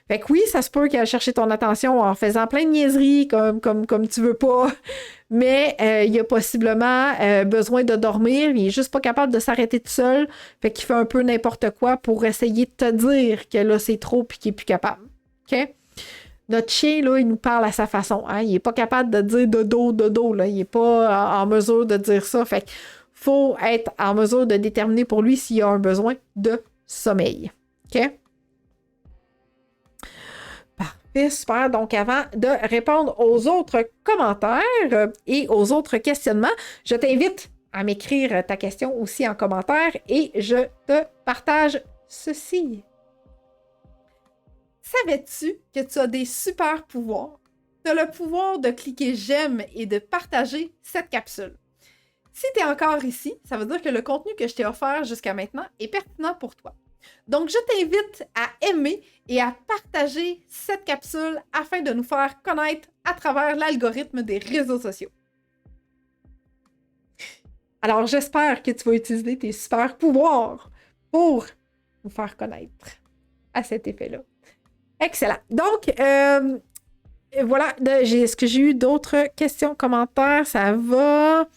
Fait que oui, ça se peut qu'elle aille chercher ton attention en faisant plein de niaiseries comme tu veux pas, mais il y a possiblement besoin de dormir, il est juste pas capable de s'arrêter tout seul, fait qu'il fait un peu n'importe quoi pour essayer de te dire que là, c'est trop puis qu'il est plus capable. OK? Notre chien, là, il nous parle à sa façon. Hein? Il est pas capable de dire dodo, là. Il est pas en mesure de dire ça. Fait qu'il faut être en mesure de déterminer pour lui s'il y a un besoin de sommeil. OK? Parfait, super. Donc, avant de répondre aux autres commentaires et aux autres questionnements, je t'invite à m'écrire ta question aussi en commentaire et je te partage ceci. Savais-tu que tu as des super pouvoirs? Tu as le pouvoir de cliquer j'aime et de partager cette capsule. Si tu es encore ici, ça veut dire que le contenu que je t'ai offert jusqu'à maintenant est pertinent pour toi. Donc, je t'invite à aimer et à partager cette capsule afin de nous faire connaître à travers l'algorithme des réseaux sociaux. Alors, j'espère que tu vas utiliser tes super pouvoirs pour nous faire connaître à cet effet-là. Excellent. Donc, voilà, est-ce que j'ai eu d'autres questions, commentaires? Ça va.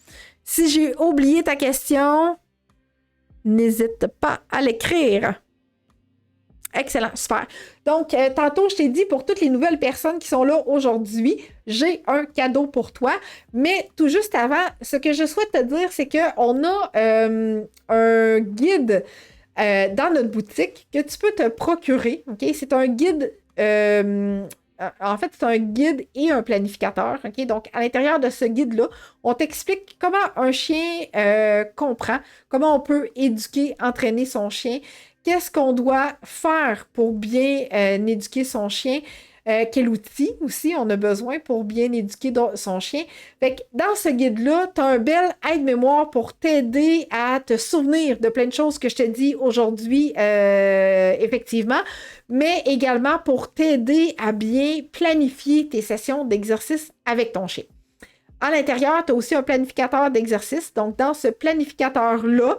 Si j'ai oublié ta question, n'hésite pas à l'écrire. Excellent, super. Donc, tantôt, je t'ai dit, pour toutes les nouvelles personnes qui sont là aujourd'hui, j'ai un cadeau pour toi. Mais tout juste avant, ce que je souhaite te dire, c'est qu'on a un guide dans notre boutique que tu peux te procurer. OK? C'est un guide... en fait, c'est un guide et un planificateur. OK? Donc, à l'intérieur de ce guide-là, on t'explique comment un chien comprend, comment on peut éduquer, entraîner son chien, qu'est-ce qu'on doit faire pour bien éduquer son chien, quel outil aussi on a besoin pour bien éduquer son chien. Fait que dans ce guide-là, tu as un bel aide-mémoire pour t'aider à te souvenir de plein de choses que je te dis aujourd'hui, effectivement, mais également pour t'aider à bien planifier tes sessions d'exercice avec ton chien. À l'intérieur, tu as aussi un planificateur d'exercice. Donc, dans ce planificateur-là,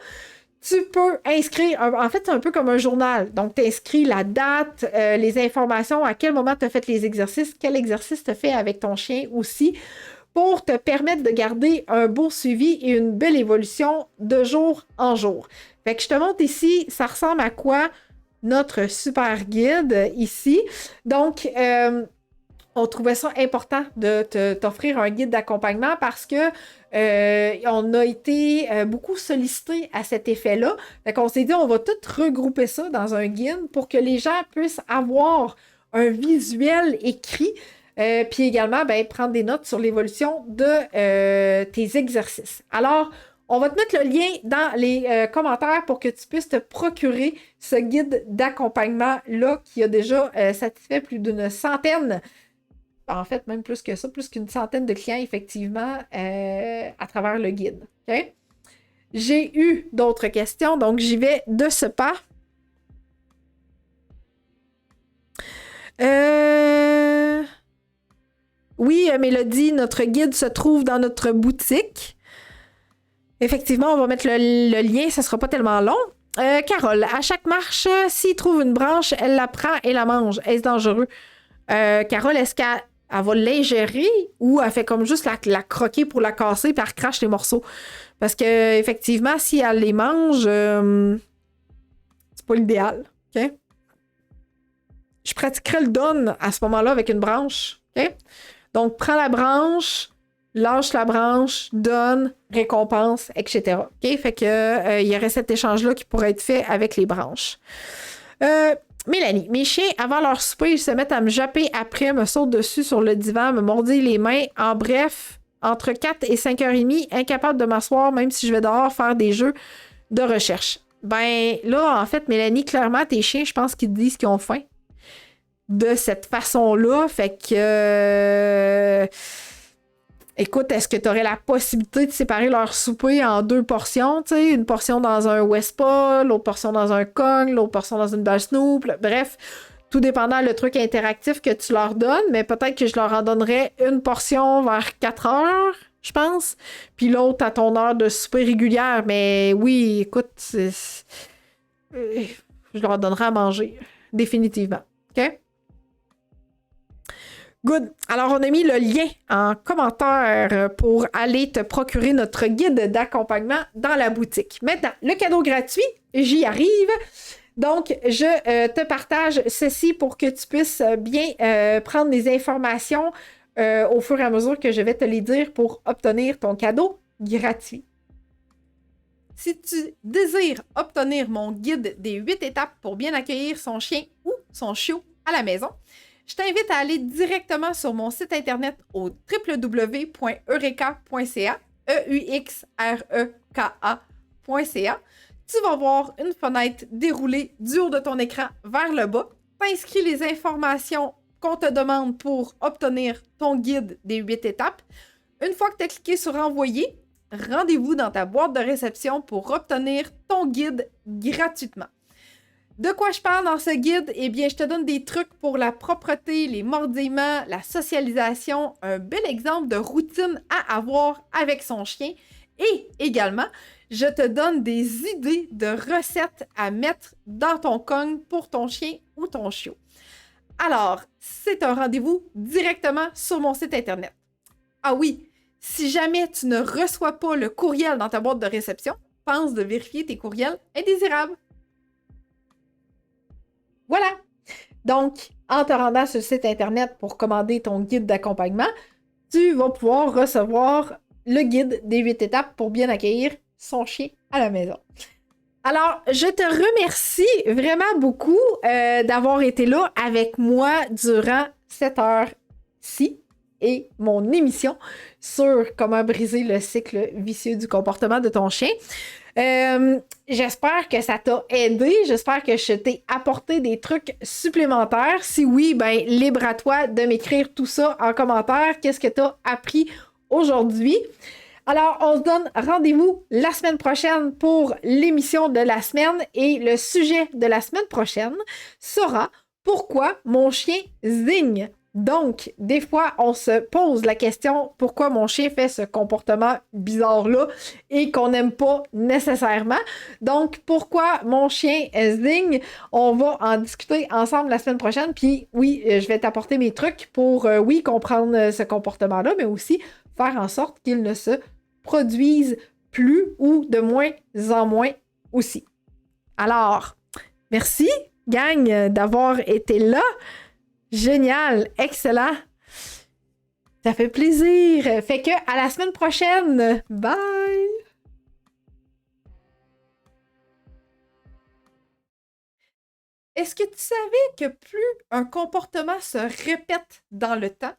tu peux inscrire, en fait, c'est un peu comme un journal. Donc, tu inscris la date, les informations, à quel moment tu as fait les exercices, quel exercice tu as fait avec ton chien aussi, pour te permettre de garder un beau suivi et une belle évolution de jour en jour. Fait que je te montre ici, ça ressemble à quoi notre super guide ici. Donc, on trouvait ça important de t'offrir un guide d'accompagnement parce que on a été beaucoup sollicité à cet effet-là. Fait qu'on s'est dit, on va tout regrouper ça dans un guide pour que les gens puissent avoir un visuel écrit, puis également prendre des notes sur l'évolution de tes exercices. Alors, on va te mettre le lien dans les commentaires pour que tu puisses te procurer ce guide d'accompagnement-là qui a déjà satisfait plus d'une centaine, en fait, même plus que ça, plus qu'une centaine de clients, effectivement, à travers le guide. Okay? J'ai eu d'autres questions, donc j'y vais de ce pas. Oui, Mélodie, notre guide se trouve dans notre boutique. Effectivement, on va mettre le lien, ça ne sera pas tellement long. Carole, à chaque marche, s'il trouve une branche, elle la prend et la mange. Est-ce dangereux? Carole, est-ce qu'elle va l'ingérer ou elle fait comme juste la croquer pour la casser puis elle recrache les morceaux? Parce que effectivement, si elle les mange, c'est pas l'idéal. OK? Je pratiquerais le donne à ce moment-là avec une branche. OK? Donc, prends la branche, lâche la branche, donne, récompense, etc. OK? Fait que il y aurait cet échange-là qui pourrait être fait avec les branches. Mélanie, mes chiens, avant leur souper, ils se mettent à me japper après, me sautent dessus sur le divan, me mordillent les mains. En bref, entre 4 et 5h30, incapable de m'asseoir, même si je vais dehors faire des jeux de recherche. Ben là, en fait, Mélanie, clairement, tes chiens, je pense qu'ils te disent qu'ils ont faim. De cette façon-là, fait que... Écoute, est-ce que tu aurais la possibilité de séparer leur souper en 2 portions, tu sais, une portion dans un Westpaw, l'autre portion dans un Kong, l'autre portion dans une bâche Snoop, bref, tout dépendant le truc interactif que tu leur donnes, mais peut-être que je leur en donnerais une portion vers 4 heures, je pense, puis l'autre à ton heure de souper régulière, mais oui, écoute, je leur donnerai à manger, définitivement, OK? Good. Alors, on a mis le lien en commentaire pour aller te procurer notre guide d'accompagnement dans la boutique. Maintenant, le cadeau gratuit, j'y arrive. Donc, je te partage ceci pour que tu puisses bien prendre les informations au fur et à mesure que je vais te les dire pour obtenir ton cadeau gratuit. Si tu désires obtenir mon guide des 8 étapes pour bien accueillir son chien ou son chiot à la maison, je t'invite à aller directement sur mon site internet au www.eureka.ca, EUXREKA.ca. Tu vas voir une fenêtre déroulée du haut de ton écran vers le bas. T'inscris les informations qu'on te demande pour obtenir ton guide des 8 étapes. Une fois que tu as cliqué sur « Envoyer », rendez-vous dans ta boîte de réception pour obtenir ton guide gratuitement. De quoi je parle dans ce guide? Eh bien, je te donne des trucs pour la propreté, les mordillements, la socialisation, un bel exemple de routine à avoir avec son chien et également, je te donne des idées de recettes à mettre dans ton cogne pour ton chien ou ton chiot. Alors, c'est un rendez-vous directement sur mon site internet. Ah oui, si jamais tu ne reçois pas le courriel dans ta boîte de réception, pense de vérifier tes courriels indésirables. Voilà! Donc, en te rendant sur le site internet pour commander ton guide d'accompagnement, tu vas pouvoir recevoir le guide des 8 étapes pour bien accueillir son chien à la maison. Alors, je te remercie vraiment beaucoup d'avoir été là avec moi durant cette heure-ci et mon émission sur comment briser le cycle vicieux du comportement de ton chien. J'espère que ça t'a aidé, j'espère que je t'ai apporté des trucs supplémentaires. Si oui, ben libre à toi de m'écrire tout ça en commentaire. Qu'est-ce que t'as appris aujourd'hui? Alors, on se donne rendez-vous la semaine prochaine pour l'émission de la semaine et le sujet de la semaine prochaine sera « Pourquoi mon chien zigne ?» Donc, des fois, on se pose la question « Pourquoi mon chien fait ce comportement bizarre-là » et qu'on n'aime pas nécessairement. Donc, pourquoi mon chien zigne? On va en discuter ensemble la semaine prochaine. Puis oui, je vais t'apporter mes trucs pour, oui, comprendre ce comportement-là, mais aussi faire en sorte qu'il ne se produise plus ou de moins en moins aussi. Alors, merci, gang, d'avoir été là. Génial, excellent. Ça fait plaisir. Fait que à la semaine prochaine. Bye! Est-ce que tu savais que plus un comportement se répète dans le temps,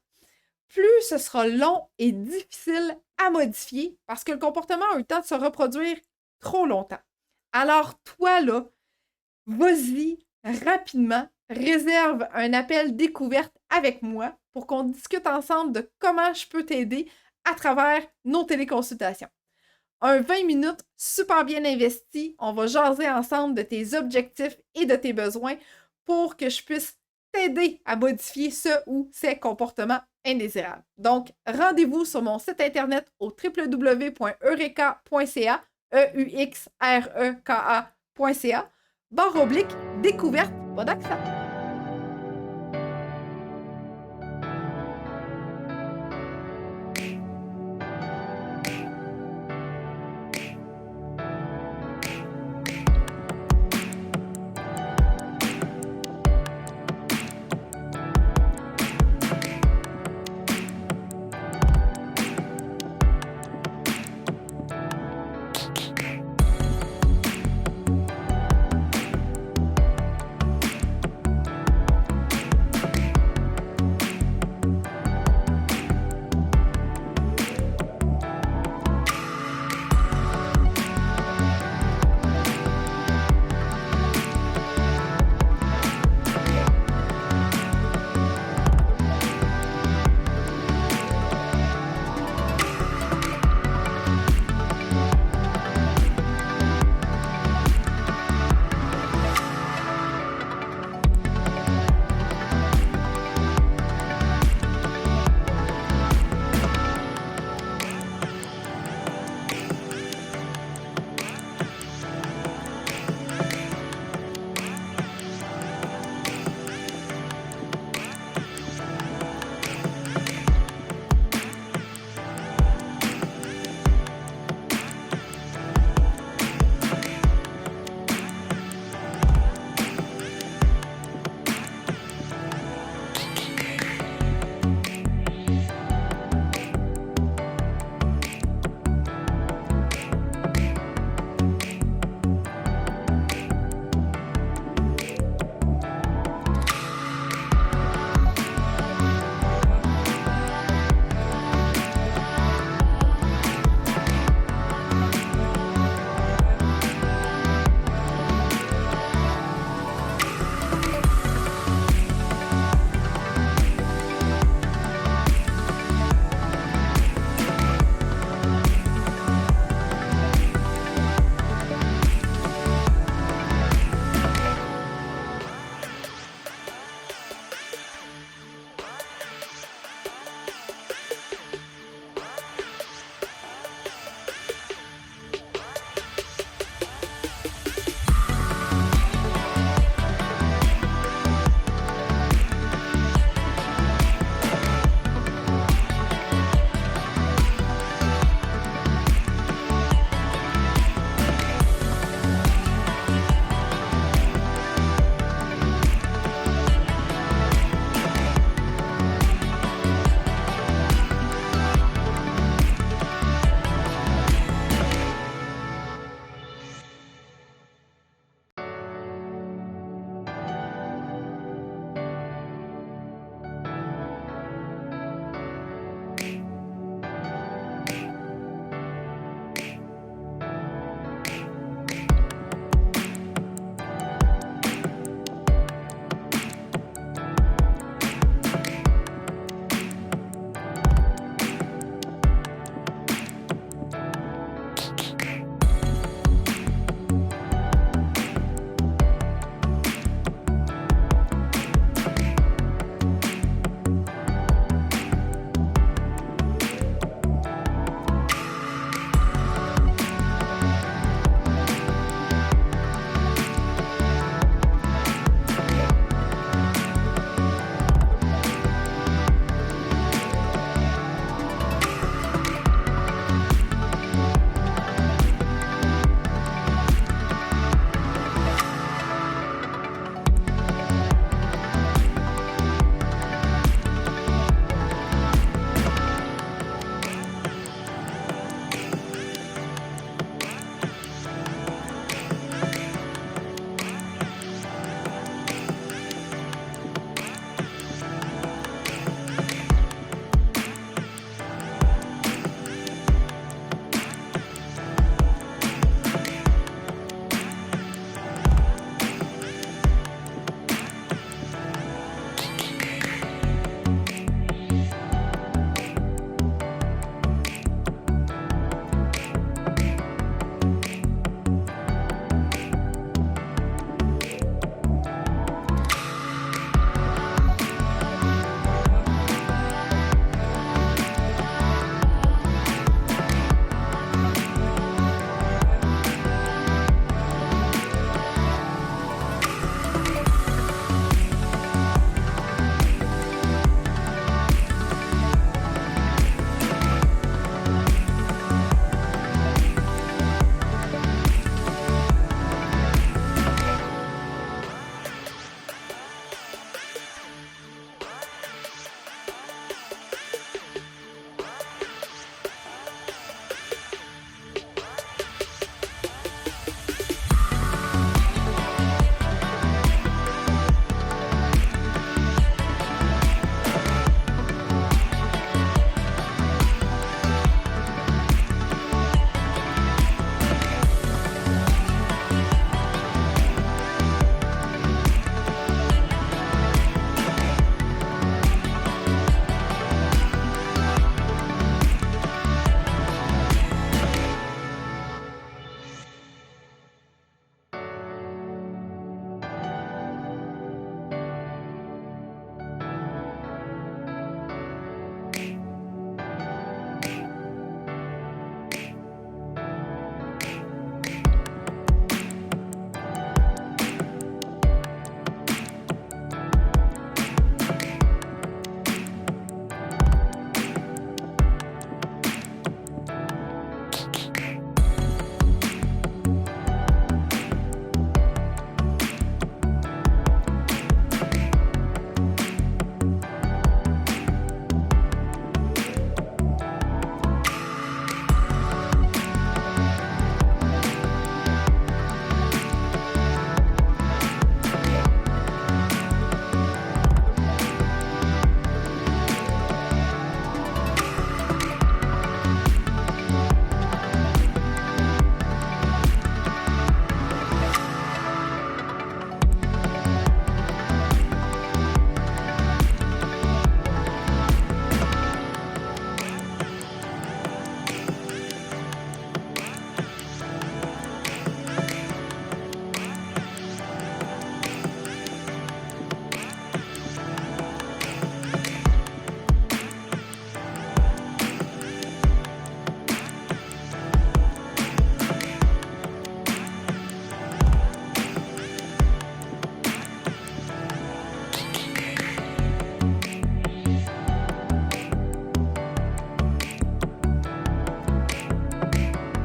plus ce sera long et difficile à modifier parce que le comportement a eu le temps de se reproduire trop longtemps. Alors toi, là, vas-y rapidement, réserve un appel découverte avec moi pour qu'on discute ensemble de comment je peux t'aider à travers nos téléconsultations. Un 20 minutes super bien investi, on va jaser ensemble de tes objectifs et de tes besoins pour que je puisse t'aider à modifier ce ou ces comportements indésirables. Donc, rendez-vous sur mon site internet au www.eureka.ca, EUXREKA.ca, /découverte, pas d'accent.